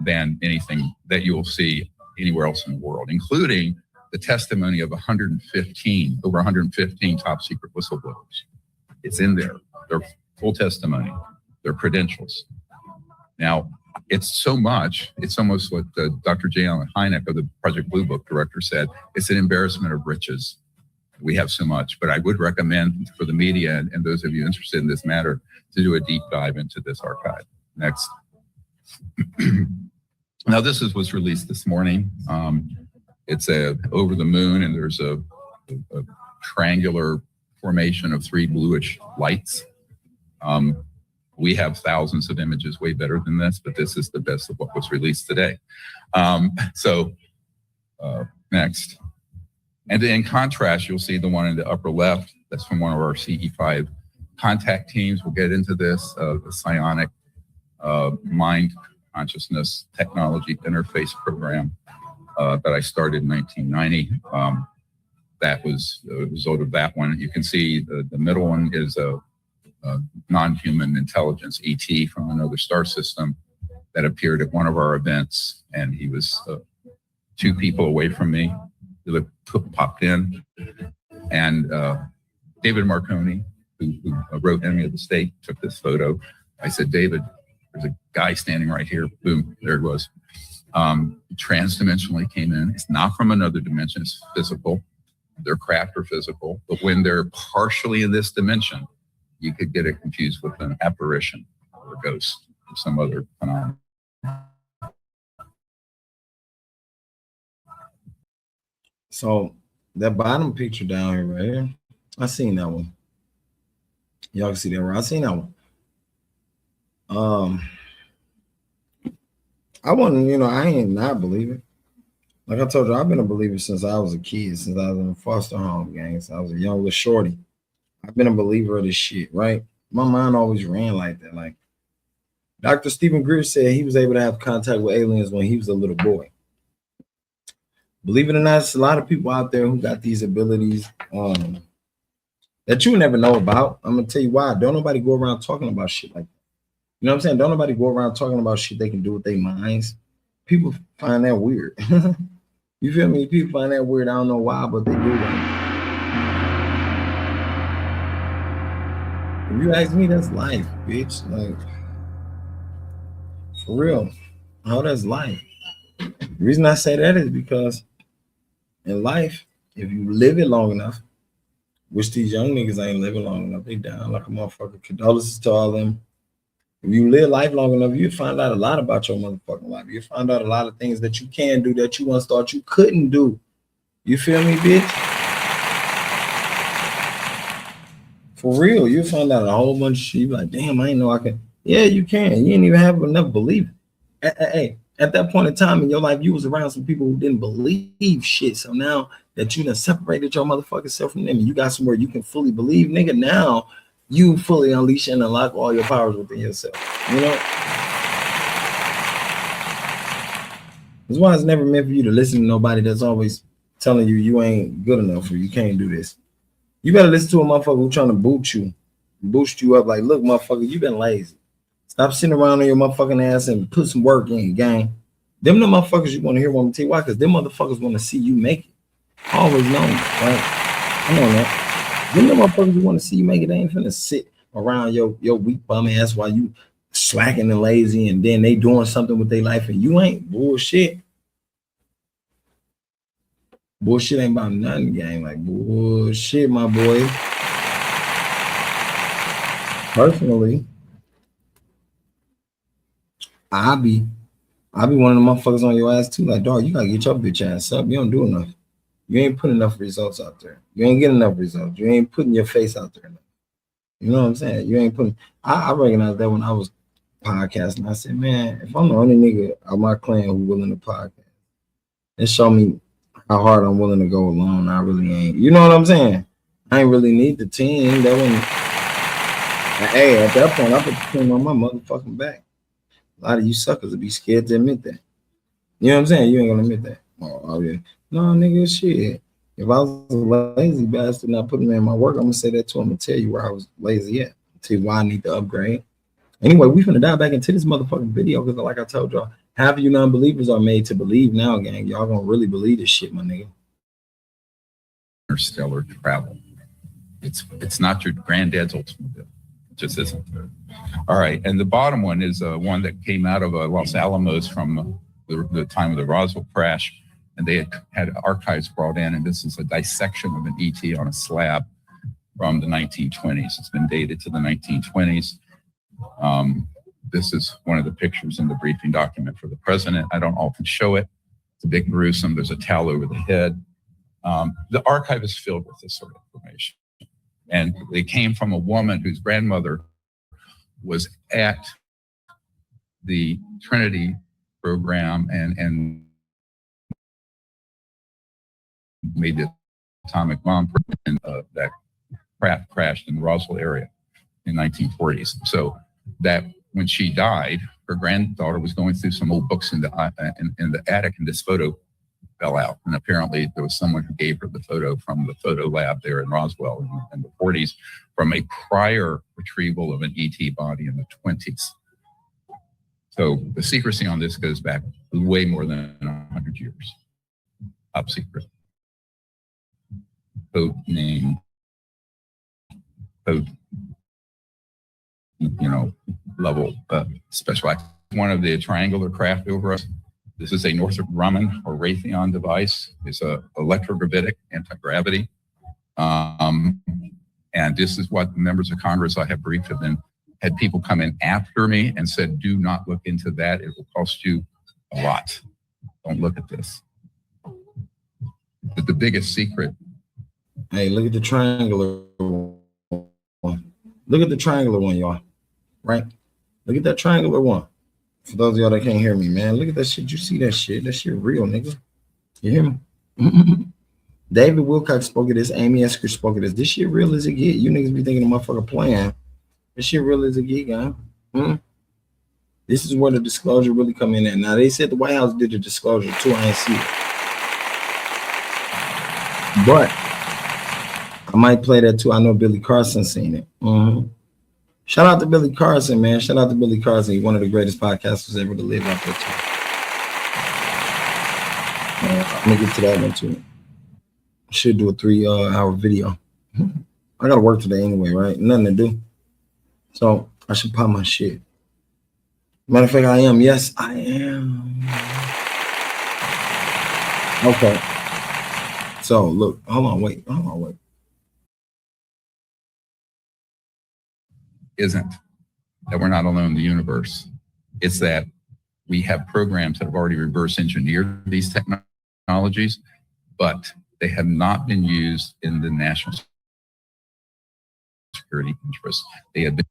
Speaker 3: than anything that you will see anywhere else in the world, including the testimony of over 115 top secret whistleblowers. It's in there, their full testimony, their credentials. Now, it's so much, it's almost what Dr. J. Allen Hynek of the Project Blue Book director said, it's an embarrassment of riches. We have so much, but I would recommend for the media and those of you interested in this matter to do a deep dive into this archive. Next. Now, this was released this morning. It's over the moon, and there's a triangular formation of 3 bluish lights. We have thousands of images way better than this, but this is the best of what was released today. Next. And in contrast, you'll see the one in the upper left. That's from one of our CE5 contact teams. We'll get into this, the psionic mind consciousness technology interface program that I started in 1990. That was a result of that one. You can see the middle one is a non-human intelligence, ET, from another star system that appeared at one of our events, and he was 2 people away from me. He popped in, and David Marconi, who wrote Enemy of the State, took this photo. I said, David, there's a guy standing right here. Boom, there it was. Transdimensionally came in. It's not from another dimension, it's physical. Their craft are physical, but when they're partially in this dimension, you could get it confused with an apparition or a ghost or some other phenomenon.
Speaker 2: So that bottom picture down here, right here, I seen that one. Y'all can see that, right? I seen that one. I wasn't, I ain't not believe it. Like I told you, I've been a believer since I was a kid, since I was in a foster home, gang. So I was a young little shorty. I've been a believer of this shit, right? My mind always ran like that. Like Dr. Stephen Greer said he was able to have contact with aliens when he was a little boy. Believe it or not, there's a lot of people out there who got these abilities that you never know about. I'm going to tell you why. Don't nobody go around talking about shit like that. You know what I'm saying? Don't nobody go around talking about shit they can do with their minds. People find that weird. You feel me? People find that weird. I don't know why, but they do that. If you ask me, that's life, bitch. Like, for real. How that's life. The reason I say that is because in life, if you live it long enough, which these young niggas ain't living long enough, they down like a motherfucker. Condolences to all them. If you live life long enough, you find out a lot about your motherfucking life. You find out a lot of things that you can do that you once thought you couldn't do. You feel me, bitch? For real, you find out a whole bunch of shit. You be like, damn, I ain't know I can. Yeah, you can. You ain't even have enough belief. Hey, at that point in time in your life, you was around some people who didn't believe shit. So now that you done separated your motherfucking self from them, and you got somewhere you can fully believe, nigga, now you fully unleash and unlock all your powers within yourself. You know? That's why it's never meant for you to listen to nobody that's always telling you you ain't good enough or you can't do this. You better listen to a motherfucker who's trying to boost you up like, look, motherfucker, you been lazy. Stop sitting around on your motherfucking ass and put some work in, gang. Them the motherfuckers you want to hear when I'm tell you why, because them motherfuckers want to see you make it. Always known, right? Come on, man. Them the motherfuckers you want to see you make it. They ain't finna sit around your weak bum ass while you slacking and lazy, and then they doing something with their life and you ain't. Bullshit. Bullshit ain't about nothing, gang. Like, bullshit, my boy. Personally, I be one of the motherfuckers on your ass too. Like, dog, you gotta get your bitch ass up. You don't do enough. You ain't putting enough results out there. You ain't getting enough results. You ain't putting your face out there enough. You know what I'm saying? You ain't putting. I recognized that when I was podcasting. I said, man, if I'm the only nigga of my clan who willing to podcast, it show me how hard I'm willing to go alone. I really ain't. You know what I'm saying? I ain't really need the team. That one. Hey, at that point, I put the team on my motherfucking back. A lot of you suckers would be scared to admit that. You know what I'm saying? You ain't gonna admit that. Oh yeah. No, nigga, shit. If I was a lazy bastard not putting in my work, I'm gonna say that to him and tell you where I was lazy at. Tell you why I need to upgrade. Anyway, we finna dive back into this motherfucking video because, like I told y'all, half of you non-believers are made to believe now, gang. Y'all gonna really believe this shit, my nigga.
Speaker 3: Interstellar travel. It's not your granddad's Oldsmobile. It just isn't. All right, and the bottom one is one that came out of Los Alamos from the time of the Roswell crash, and they had archives brought in, and this is a dissection of an ET on a slab from the 1920s. It's been dated to the 1920s. This is one of the pictures in the briefing document for the president. I don't often show it. It's a bit gruesome. There's a towel over the head. The archive is filled with this sort of information. And they came from a woman whose grandmother was at the Trinity program and made the atomic bomb that crashed in the Roswell area in the 1940s. So that when she died, her granddaughter was going through some old books in the attic, and this photo fell out. And apparently there was someone who gave her the photo from the photo lab there in Roswell in the 40s from a prior retrieval of an ET body in the 20s. So the secrecy on this goes back way more than 100 years. Top secret. Code name. Code, level special act. One of the triangular craft over us. This is a Northrop Grumman or Raytheon device. It's a electrogravitic anti-gravity. And this is what members of Congress I have briefed have had people come in after me and said, do not look into that. It will cost you a lot. Don't look at this. But the biggest secret.
Speaker 2: Hey, look at the triangular one. Look at the triangular one, y'all. Right? Look at that triangular one. For those of y'all that can't hear me, man, look at that shit. You see that shit? That shit real, nigga. You hear me? David Wilcox spoke of this. Amy Esker spoke of this. This shit real as it get. You niggas be thinking the motherfucker playing. This shit real as it get, guy. This is where the disclosure really come in at. Now, they said the White House did the disclosure too. I ain't see it. But I might play that too. I know Billy Carson seen it. Shout out to Billy Carson, man. Shout out to Billy Carson. He's one of the greatest podcasters ever to live out there, too. I'm going to get to that one, too. Should do a 3-hour video. I got to work today anyway, right? Nothing to do. So I should pop my shit. Matter of fact, I am. Yes, I am. Okay. So look, hold on, wait.
Speaker 3: Isn't that we're not alone in the universe. It's that we have programs that have already reverse engineered these technologies, but they have not been used in the national security interest. They have been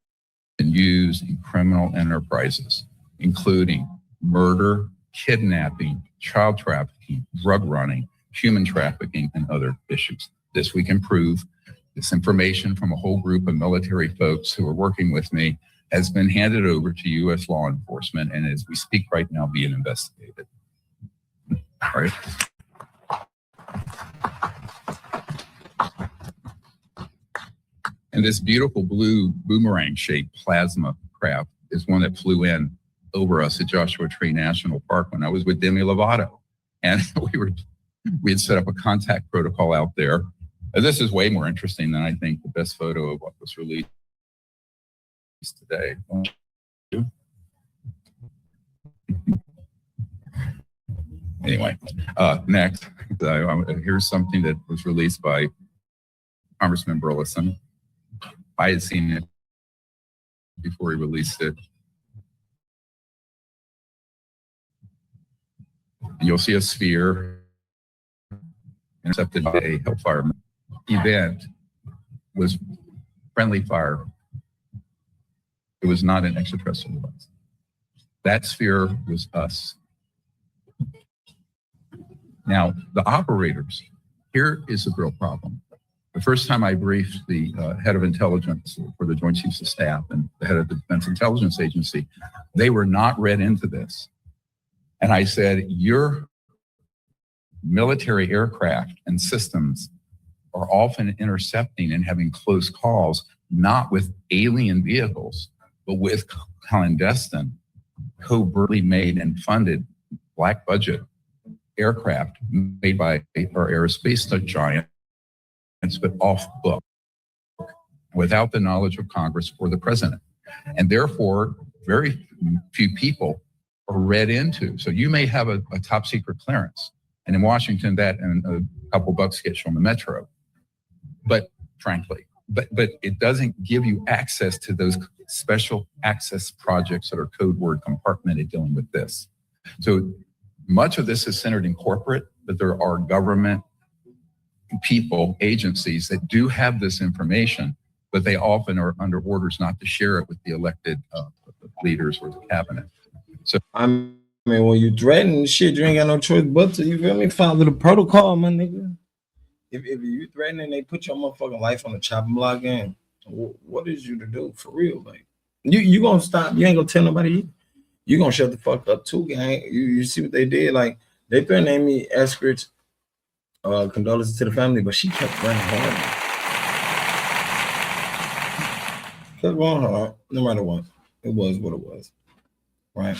Speaker 3: used in criminal enterprises, including murder, kidnapping, child trafficking, drug running, human trafficking, and other issues. This we can prove. This information from a whole group of military folks who are working with me has been handed over to U.S. law enforcement, and as we speak right now, being investigated. All right. And this beautiful blue boomerang-shaped plasma craft is one that flew in over us at Joshua Tree National Park when I was with Demi Lovato, and we had set up a contact protocol out there. This is way more interesting than I think the best photo of what was released today. Anyway, next, here's something that was released by Congressman Burleson. I had seen it before he released it. And you'll see a sphere intercepted by a Hellfire event. Was friendly fire. It was not an extraterrestrial device. That sphere was us. Now, the operators, here is the real problem. The first time I briefed the head of intelligence for the Joint Chiefs of Staff and the head of the Defense Intelligence Agency, they were not read into this. And I said, your military aircraft and systems are often intercepting and having close calls, not with alien vehicles, but with clandestine, covertly made and funded black budget aircraft made by our aerospace giants, but off book, without the knowledge of Congress or the president. And therefore, very few people are read into. So you may have a top secret clearance, and in Washington, that and a couple bucks get you on the metro. But frankly, but it doesn't give you access to those special access projects that are code word compartmented dealing with this. So much of this is centered in corporate, but there are government people, agencies that do have this information, but they often are under orders not to share it with the elected leaders or the cabinet. So
Speaker 2: I mean, when you threaten shit, you ain't got no choice but to, you feel me, follow the protocol, my nigga. If you threatening, they put your motherfucking life on the chopping block game. What is you to do for real? Like you gonna stop? You ain't gonna tell nobody. You gonna shut the fuck up too, gang. You see what they did? Like they threatened Amy Eskridge. Condolences to the family, but she kept running hard. Kept going hard, no matter what. It was what it was, right?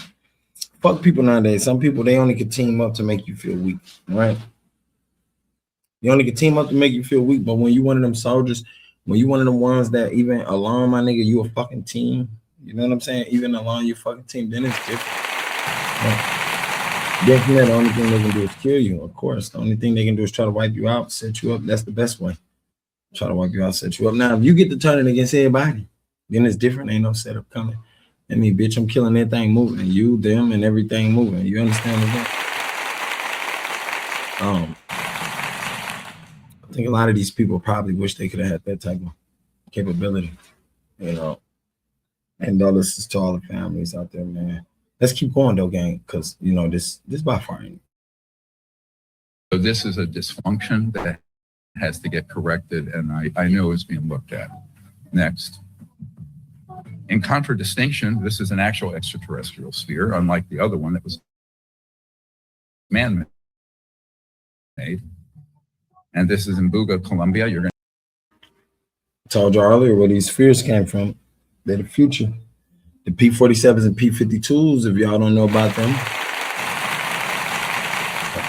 Speaker 2: Fuck people nowadays. Some people, they only can team up to make you feel weak, right? You only can team up to make you feel weak, but when you one of them soldiers, when you one of them ones that even alone, my nigga, you a fucking team. You know what I'm saying? Even alone, you fucking team, then it's different. Right? Definitely, the only thing they can do is kill you, of course. The only thing they can do is try to wipe you out, set you up. That's the best way. Try to wipe you out, set you up. Now, if you get to turning against everybody, then it's different. Ain't no setup coming. I mean, bitch, I'm killing everything moving. You, them, and everything moving. You understand that? I think a lot of these people probably wish they could have had that type of capability, you know. And all this is to all the families out there, man. Let's keep going though, gang, because you know this by far ain't.
Speaker 3: So this is a dysfunction that has to get corrected, and I know it's being looked at. Next. In contradistinction, this is an actual extraterrestrial sphere, unlike the other one that was man-made. And this is in Buga, Colombia. You're going
Speaker 2: I told you earlier where these spheres came from. They're the future. The P-47s and P-52s, if y'all don't know about them.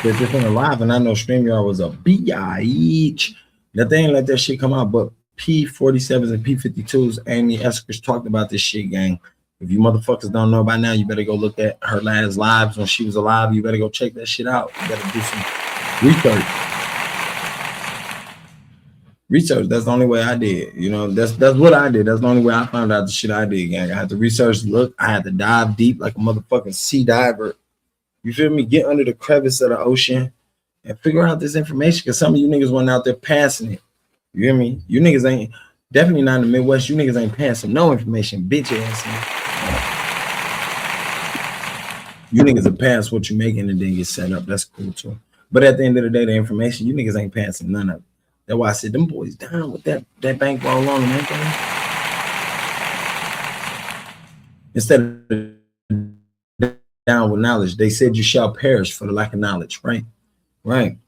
Speaker 2: They're different alive, and I know StreamYard was a bitch. That they ain't let that shit come out, but P-47s and P-52s, Amy Eskridge talked about this shit, gang. If you motherfuckers don't know by now, you better go look at her last lives when she was alive. You better go check that shit out. You better do some research. Research. That's the only way I did. You know, that's what I did. That's the only way I found out the shit I did, gang. I had to research, look. I had to dive deep like a motherfucking sea diver. You feel me? Get under the crevice of the ocean and figure out this information. Because some of you niggas went out there passing it. You hear me? You niggas ain't definitely not in the Midwest. You niggas ain't passing no information, bitch ass. You niggas will pass what you making and then get set up. That's cool too. But at the end of the day, the information, you niggas ain't passing none of it. That's why I said them boys down with that bankroll on them, ain't they? Instead of down with knowledge, they said you shall perish for the lack of knowledge, right? Right.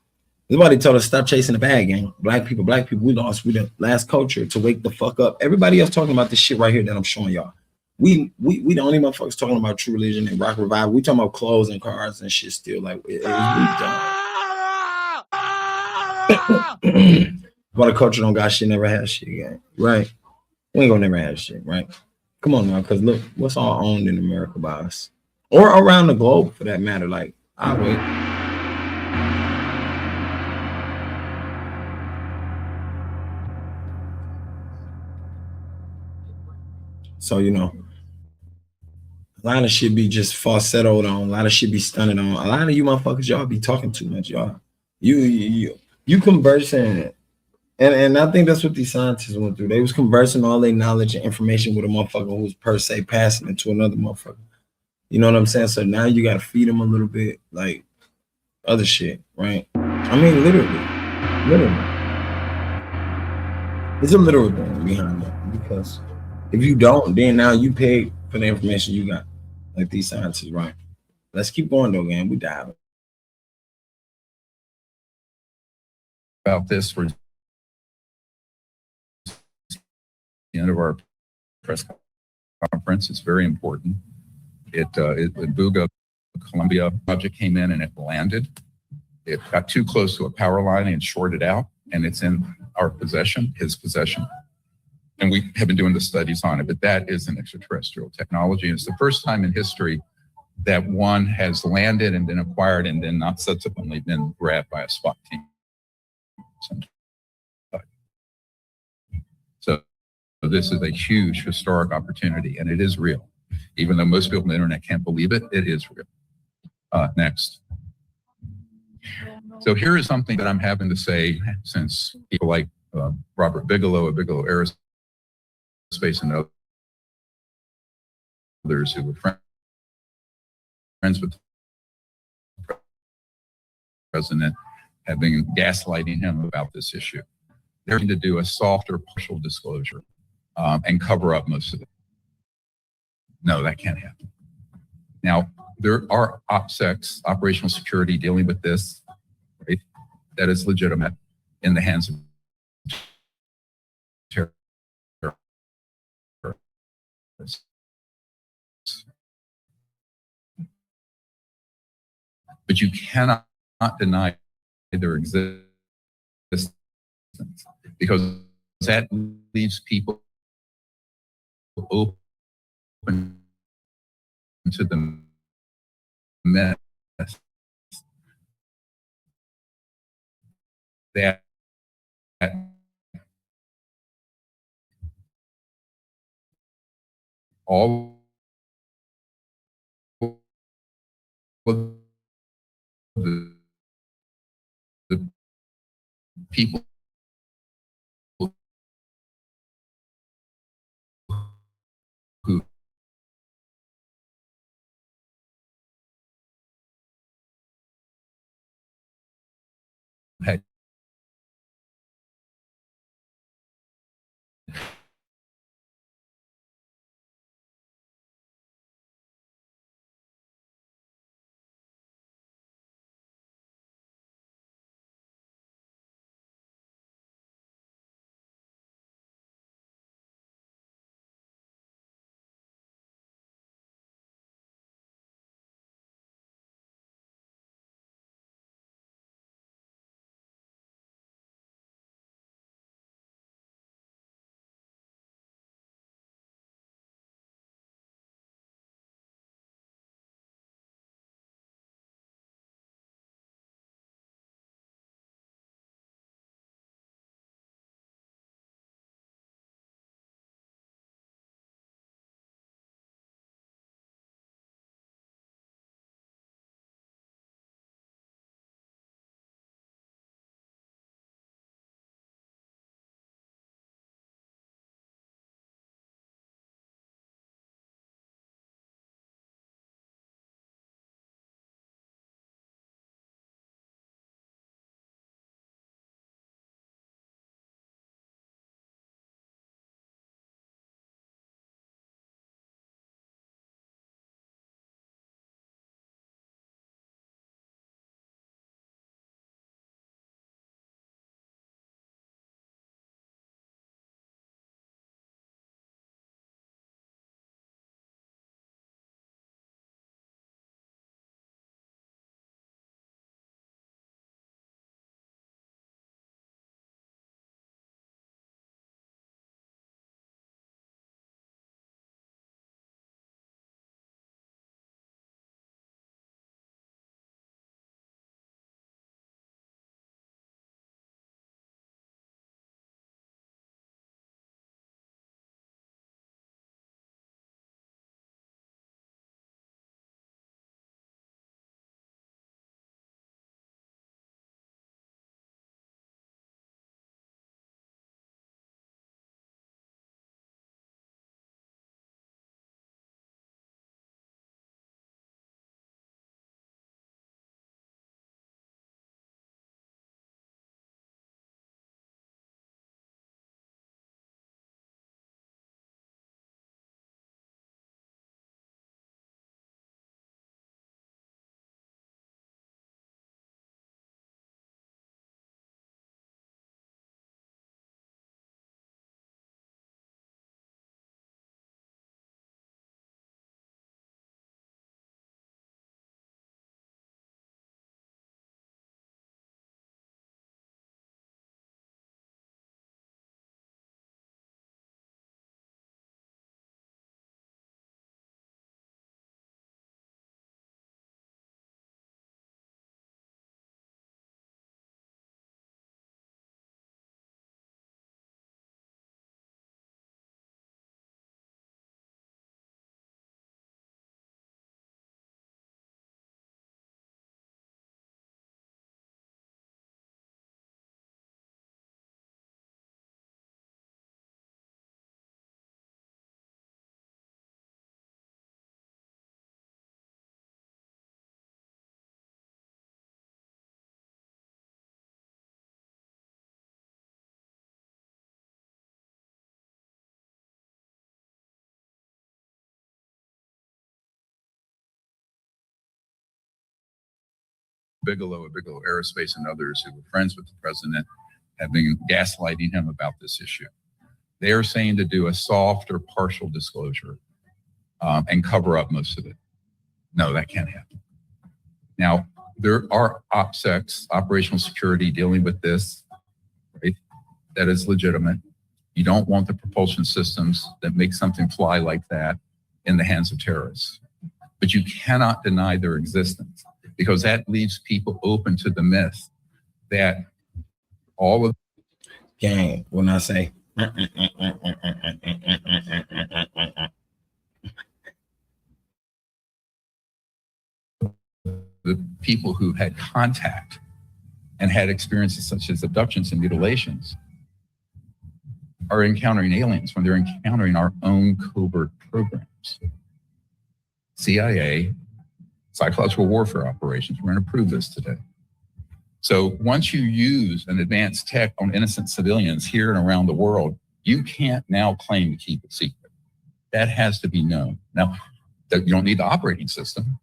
Speaker 2: Everybody told us stop chasing the bag, gang. Black people, we lost. We the last culture to wake the fuck up. Everybody else talking about this shit right here that I'm showing y'all. We the only motherfuckers talking about true religion and rock revival. We talking about clothes and cars and shit still. Like we done. But the culture don't got shit, never had shit, gang. Right? We ain't gonna never have shit, right? Come on now, cause look, what's all owned in America by us? Or around the globe for that matter. Like, I'll wait. So, you know, a lot of shit be just falsettoed on. A lot of shit be stunted on. A lot of you motherfuckers, y'all be talking too much, y'all. You conversing, and I think that's what these scientists went through. They was conversing all their knowledge and information with a motherfucker who was per se passing it to another motherfucker. You know what I'm saying? So now you gotta feed them a little bit, like other shit, right? I mean, literally. It's a literal thing behind that, because if you don't, then now you pay for the information you got, like these scientists, right? Let's keep going though, man. We dive
Speaker 3: About this for the end of our press conference. It's very important. Buga, Columbia project came in and it landed. It got too close to a power line and shorted out, and it's in our possession, his possession. And we have been doing the studies on it, but that is an extraterrestrial technology. And it's the first time in history that one has landed and been acquired and then not subsequently been grabbed by a SWAT team. So this is a huge historic opportunity, and it is real. Even though most people on the internet can't believe it, it is real. Next. So here is something that I'm having to say, since people like Robert Bigelow of Bigelow Aerospace and others who were friends with the president have been gaslighting him about this issue. They're going to do a softer partial disclosure and cover up most of it. No, that can't happen. Now, there are OPSECs, operational security, dealing with this, right? That is legitimate in the hands of terrorists. But you cannot deny their existence, because that leaves people open to the mess that all of the people who had Bigelow of Bigelow Aerospace and others who were friends with the president have been gaslighting him about this issue. They are saying to do a soft or partial disclosure and cover up most of it. No, that can't happen. Now, there are OPSECs, operational security, dealing with this, right? That is legitimate. You don't want the propulsion systems that make something fly like that in the hands of terrorists. But you cannot deny their existence, because that leaves people open to the myth that all of
Speaker 2: gang, when I say
Speaker 3: the people who had contact and had experiences such as abductions and mutilations are encountering aliens when they're encountering our own covert programs. CIA, psychological warfare operations, we're going to prove this today. So once you use an advanced tech on innocent civilians here and around the world, you can't now claim to keep it secret. That has to be known. Now, you don't need the operating system,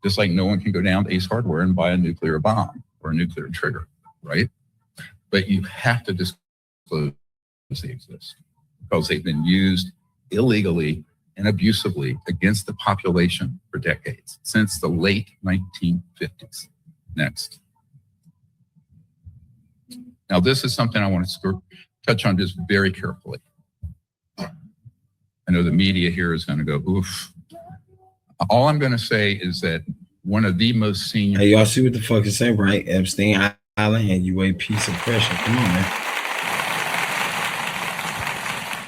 Speaker 3: just like no one can go down to Ace Hardware and buy a nuclear bomb or a nuclear trigger, right? But you have to disclose they exist because they've been used illegally and abusively against the population for decades, since the late 1950s. Next. Now, this is something I want to touch on just very carefully. I know the media here is going to go, oof. All I'm going to say is that one of the most senior...
Speaker 2: Hey, y'all see what the fuck is saying, right? Epstein Island and UAP suppression. Come on, man.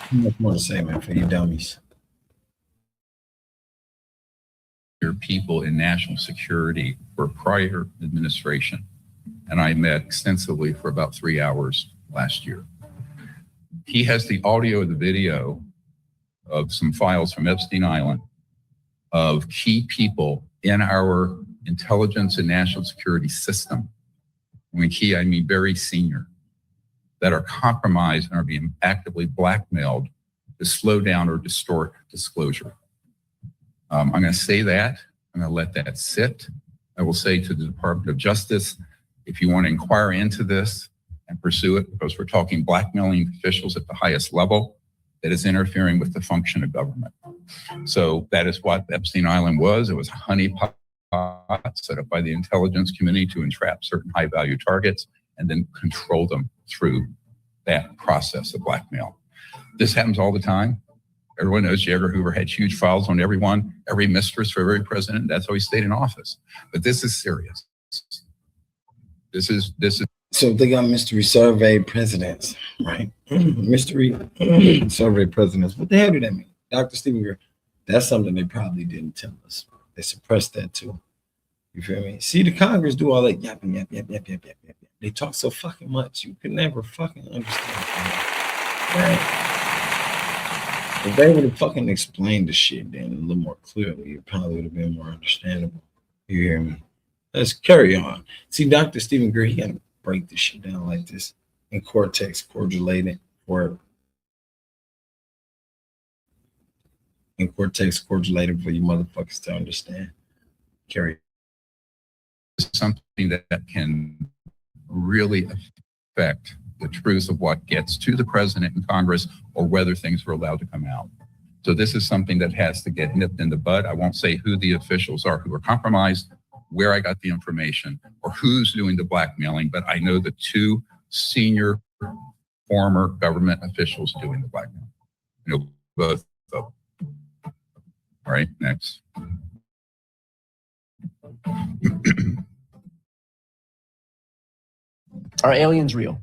Speaker 2: Much more to say, man, for you dummies.
Speaker 3: People in national security for prior administration, and I met extensively for about 3 hours last year. He has the audio and the video of some files from Epstein Island of key people in our intelligence and national security system. When key, I mean very senior, that are compromised and are being actively blackmailed to slow down or distort disclosure. I'm going to say that. I'm going to let that sit. I will say to the Department of Justice, if you want to inquire into this and pursue it, because we're talking blackmailing officials at the highest level, that is interfering with the function of government. So that is what Epstein Island was. It was a honeypot set up by the intelligence community to entrap certain high-value targets and then control them through that process of blackmail. This happens all the time. Everyone knows J. Edgar Hoover had huge files on everyone, every mistress for every president. That's how he stayed in office. But this is serious. This is.
Speaker 2: So they got mystery survey presidents, right? Mystery survey presidents. What the hell do that mean? Dr. Stephen Greer, that's something they probably didn't tell us. They suppressed that too. You feel me? See, the Congress do all that yapping, yap. They talk so fucking much. You could never fucking understand. Right? If they would have fucking explained the shit then a little more clearly, it probably would have been more understandable. You hear me? Let's carry on. See, Dr. Stephen Greer, he got to break this shit down like this in cortex cordialated for you motherfuckers to understand. Carry.
Speaker 3: Something that can really affect the truth of what gets to the president and Congress, or whether things are allowed to come out. So this is something that has to get nipped in the bud. I won't say who the officials are who are compromised, where I got the information, or who's doing the blackmailing, but I know the two senior former government officials doing the blackmailing. You know, both of them. All right, next.
Speaker 14: Are aliens real?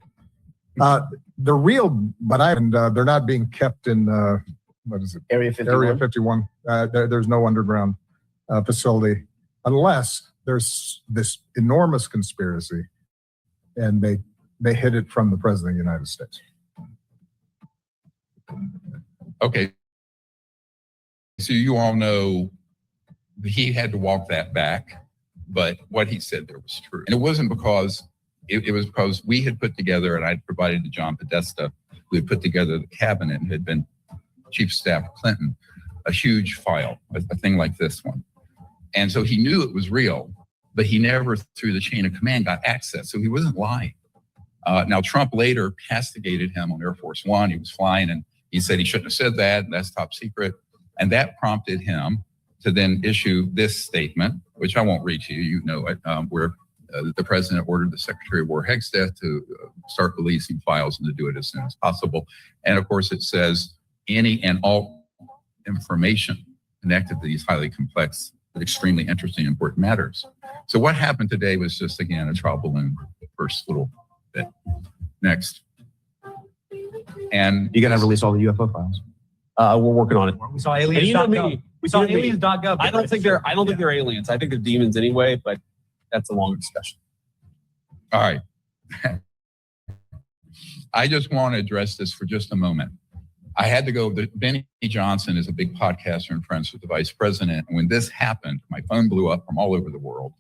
Speaker 15: They're real, but they're not being kept in, what is it?
Speaker 14: Area 51?
Speaker 15: Area 51. There's no underground facility unless there's this enormous conspiracy and they hid it from the President of the United States.
Speaker 3: Okay. So you all know he had to walk that back, but what he said there was true. And it wasn't because it was because we had put together, and I'd provided to John Podesta, who had put together the cabinet and had been chief of staff of Clinton, a huge file, a thing like this one. And so he knew it was real, but he never, through the chain of command, got access. So he wasn't lying. Now, Trump later castigated him on Air Force One. He was flying and he said he shouldn't have said that. And that's top secret. And that prompted him to then issue this statement, which I won't read to you. You know it, where the president ordered the Secretary of War Hegstead to start releasing files and to do it as soon as possible. And of course, it says any and all information connected to these highly complex, but extremely interesting, important matters. So what happened today was just, again, a trial balloon, first little bit. Next. And
Speaker 14: you're going to release all the UFO files? We're working on it.
Speaker 16: We saw aliens.gov.
Speaker 14: We saw aliens.gov.
Speaker 16: I don't think they're aliens. I think they're demons anyway, but that's a long discussion.
Speaker 3: All right. I just want to address this for just a moment. I had to go, Benny Johnson is a big podcaster and friends with the vice president. And when this happened, my phone blew up from all over the world.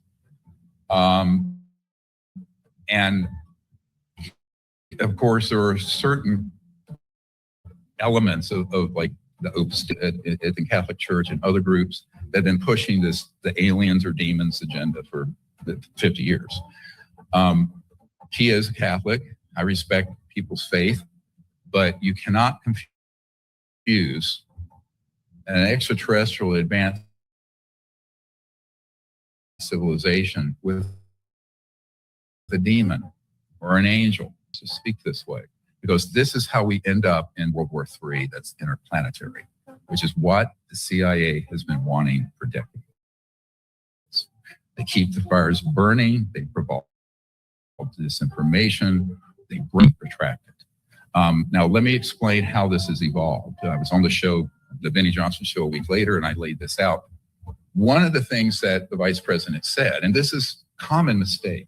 Speaker 3: And of course, there are certain elements of like the at the Catholic Church and other groups that have been pushing the aliens or demons agenda for 50 years. He is a Catholic. I respect people's faith, but you cannot confuse an extraterrestrial advanced civilization with the demon or an angel to speak this way, because this is how we end up in World War III. That's interplanetary, which is what the CIA has been wanting for decades. They keep the fires burning. They provoke disinformation. They retract it. Now, let me explain how this has evolved. I was on the show, the Benny Johnson show, a week later, and I laid this out. One of the things that the vice president said, and this is a common mistake.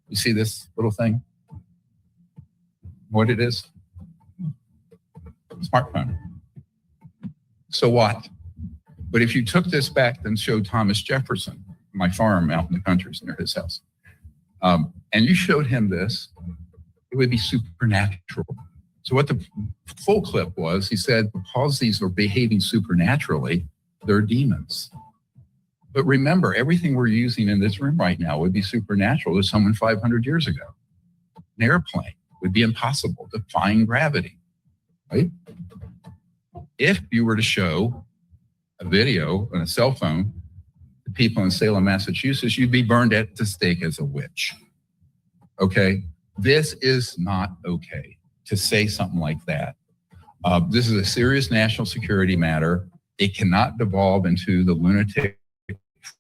Speaker 3: You see this little thing? What it is? Smartphone. So what? But if you took this back and showed Thomas Jefferson, my farm out in the country near his house, and you showed him this, it would be supernatural. So what the full clip was, he said, because these are behaving supernaturally, they're demons. But remember, everything we're using in this room right now would be supernatural to someone 500 years ago. An airplane would be impossible, defying gravity, right? If you were to show a video on a cell phone to people in Salem, Massachusetts, you'd be burned at the stake as a witch, okay? This is not okay to say something like that. This is a serious national security matter. It cannot devolve into the lunatic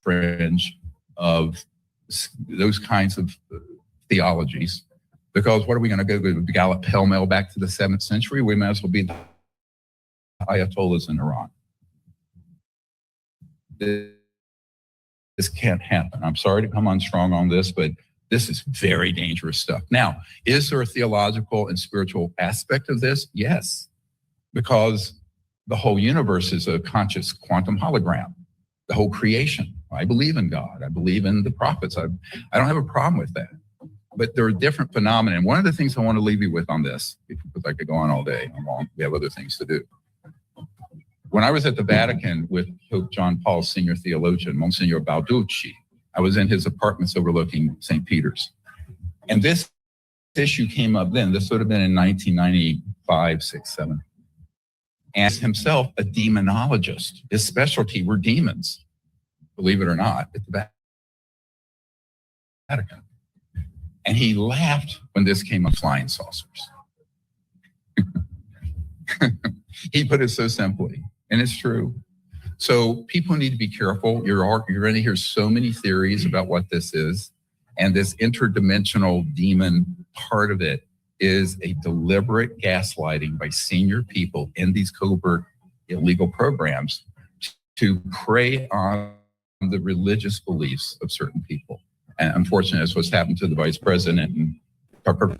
Speaker 3: fringe of those kinds of theologies, because what are we going to go gallop pell-mell back to the 7th century? We might as well be the Ayatollahs in Iran. This can't happen. I'm sorry to come on strong on this, but this is very dangerous stuff. Now, is there a theological and spiritual aspect of this? Yes, because the whole universe is a conscious quantum hologram, the whole creation. I believe in God. I believe in the prophets. I don't have a problem with that. But there are different phenomena. And one of the things I want to leave you with on this, because I could go on all day, we have other things to do. When I was at the Vatican with Pope John Paul's senior theologian, Monsignor Balducci, I was in his apartments overlooking St. Peter's. And this issue came up then. This would have been in 1995, 6, 7. And himself, a demonologist. His specialty were demons, believe it or not, at the Vatican. And he laughed when this came up, flying saucers. He put it so simply, and it's true. So people need to be careful. You're going to hear so many theories about what this is. And this interdimensional demon part of it is a deliberate gaslighting by senior people in these covert illegal programs to prey on the religious beliefs of certain people. And unfortunately, that's what's happened to the vice president and Tucker.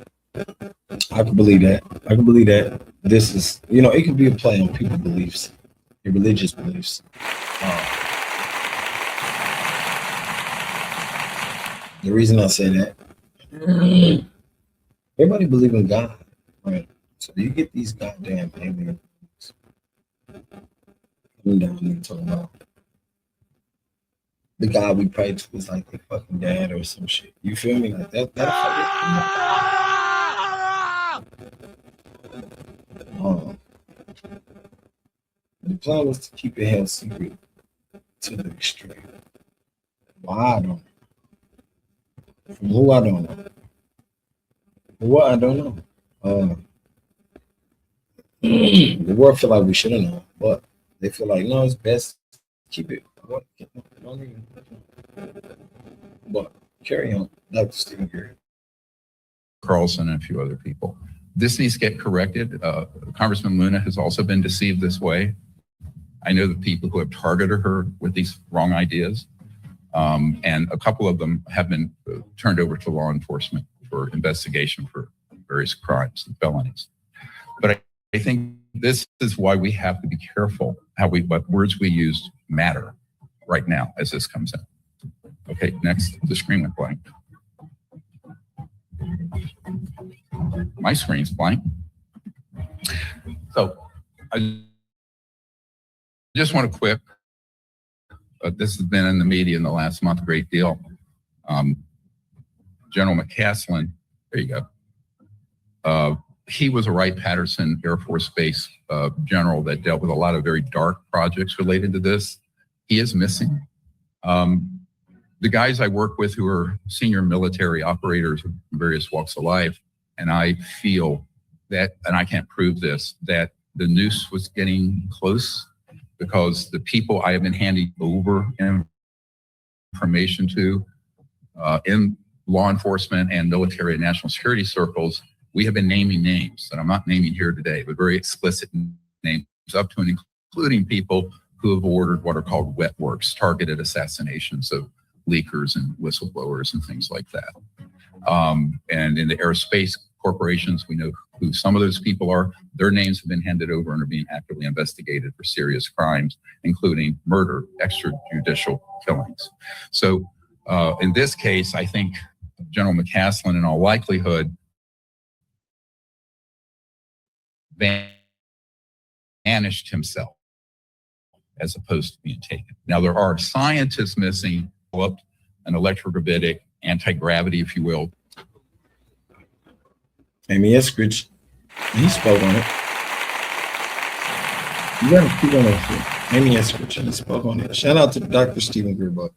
Speaker 2: I can believe that. I can believe that. This is, it could be a play on people's beliefs, your religious beliefs. The reason I say that, everybody believes in God, right? So you get these goddamn aliens coming down and talking about the God we pray to was like their fucking dad or some shit. You feel me? Like that the plan was to keep it held secret to the extreme. Why I don't know. From who I don't know. What I don't know. The world feel like we should have known, but they feel like no, it's best to keep it. What? Don't even. But carry on, Dr. Stephen Gary.
Speaker 3: Carlson and a few other people. This needs to get corrected. Congressman Luna has also been deceived this way. I know the people who have targeted her with these wrong ideas, and a couple of them have been turned over to law enforcement for investigation for various crimes and felonies. But I think this is why we have to be careful what words we use matter right now as this comes in. Okay, next, the screen went blank. My screen's blank. So I just want to quip. This has been in the media in the last month a great deal. General McCaslin, there you go. He was a Wright-Patterson Air Force Base general that dealt with a lot of very dark projects related to this. He is missing. The guys I work with who are senior military operators in various walks of life, and I feel that, and I can't prove this, that the noose was getting close because the people I have been handing over information to in law enforcement and military and national security circles, we have been naming names that I'm not naming here today, but very explicit names up to and including people who have ordered what are called wet works, targeted assassinations of leakers and whistleblowers and things like that. And in the aerospace corporations, we know who some of those people are. Their names have been handed over and are being actively investigated for serious crimes, including murder, extrajudicial killings. So in this case, I think General McCaslin, in all likelihood, vanished himself as opposed to being taken. Now, there are scientists missing, an electrogravitic anti-gravity, if you will.
Speaker 2: Amy Eskridge, he spoke on it. You gotta speak on that shit. Amy Eskridge, he spoke on it. Shout out to Dr. Stephen Greer.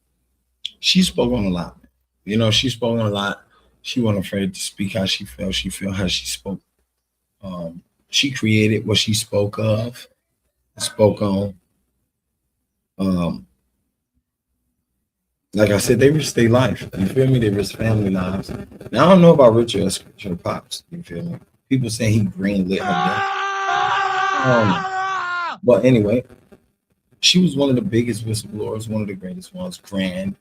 Speaker 2: She spoke on a lot. You know, she spoke on a lot. She wasn't afraid to speak how she felt. She felt how she spoke. She created what she spoke of, spoke on. Like I said, they risk their life. You feel me? They risk family lives. Now, I don't know about Richard Eskridge, her pops. You feel me? People saying he greenlit her death. But anyway, she was one of the biggest whistleblowers, one of the greatest ones, grand,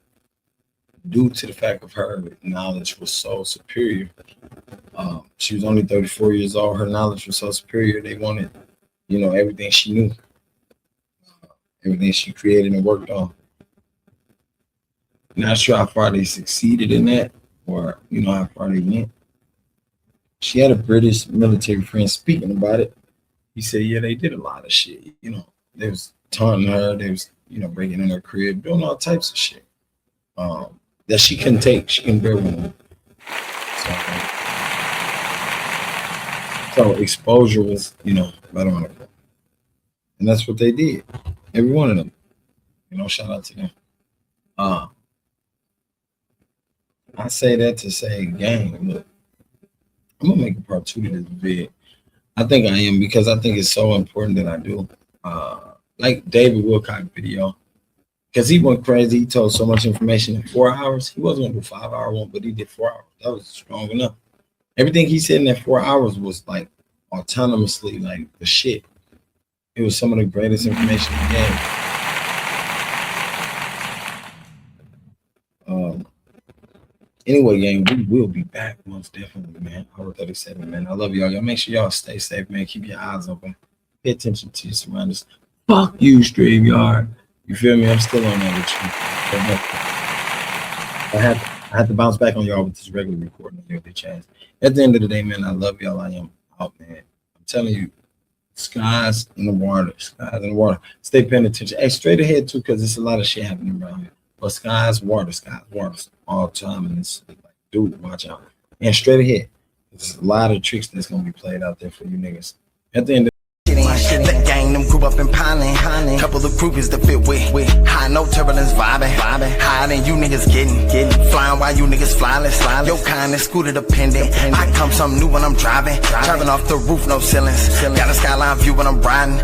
Speaker 2: due to the fact of her knowledge was so superior. She was only 34 years old. Her knowledge was so superior. They wanted, you know, everything she knew, everything she created and worked on. Not sure how far they succeeded in that, or you know how far they went. She had a British military friend speaking about it. He said, yeah, they did a lot of shit. You know, they was taunting her, they was, you know, breaking in her crib, doing all types of shit that she couldn't take. She couldn't bear with them. So exposure was, you know, right on it. And that's what they did. Every one of them. You know, shout out to them. I say that to say, gang, look, I'm gonna make a part 2 to this vid. I think I am, because I think it's so important that I do. Like David Wilcock video, because he went crazy. He told so much information in 4 hours. He wasn't gonna do 5-hour one, but he did 4 hours. That was strong enough. Everything he said in that 4 hours was like autonomously like the shit. It was some of the greatest information he gave. Anyway, gang, we will be back most definitely, man. Hour 37, man. I love y'all. Y'all make sure y'all stay safe, man. Keep your eyes open. Pay attention to your surroundings. Fuck you, StreamYard. You feel me? I'm still on that with you. I had to bounce back on y'all with this regular recording here, the chance. At the end of the day, man, I love y'all. I am out, man. I'm telling you, skies in the water. Skies in the water. Stay paying attention. Hey, straight ahead too, because there's a lot of shit happening around here. But skies, water all the time. And it's like, dude, watch out. And straight ahead. There's a lot of tricks that's gonna be played out there for you niggas. At the end of
Speaker 1: the gang, them grew up in piling. Couple of groupies that fit with high, no turbulence, vibing. Higher than you niggas getting. Flying while you niggas flyless. Your kind is scooter dependent. I come something new when I'm driving off the roof, no ceilings. Got a skyline view when I'm riding.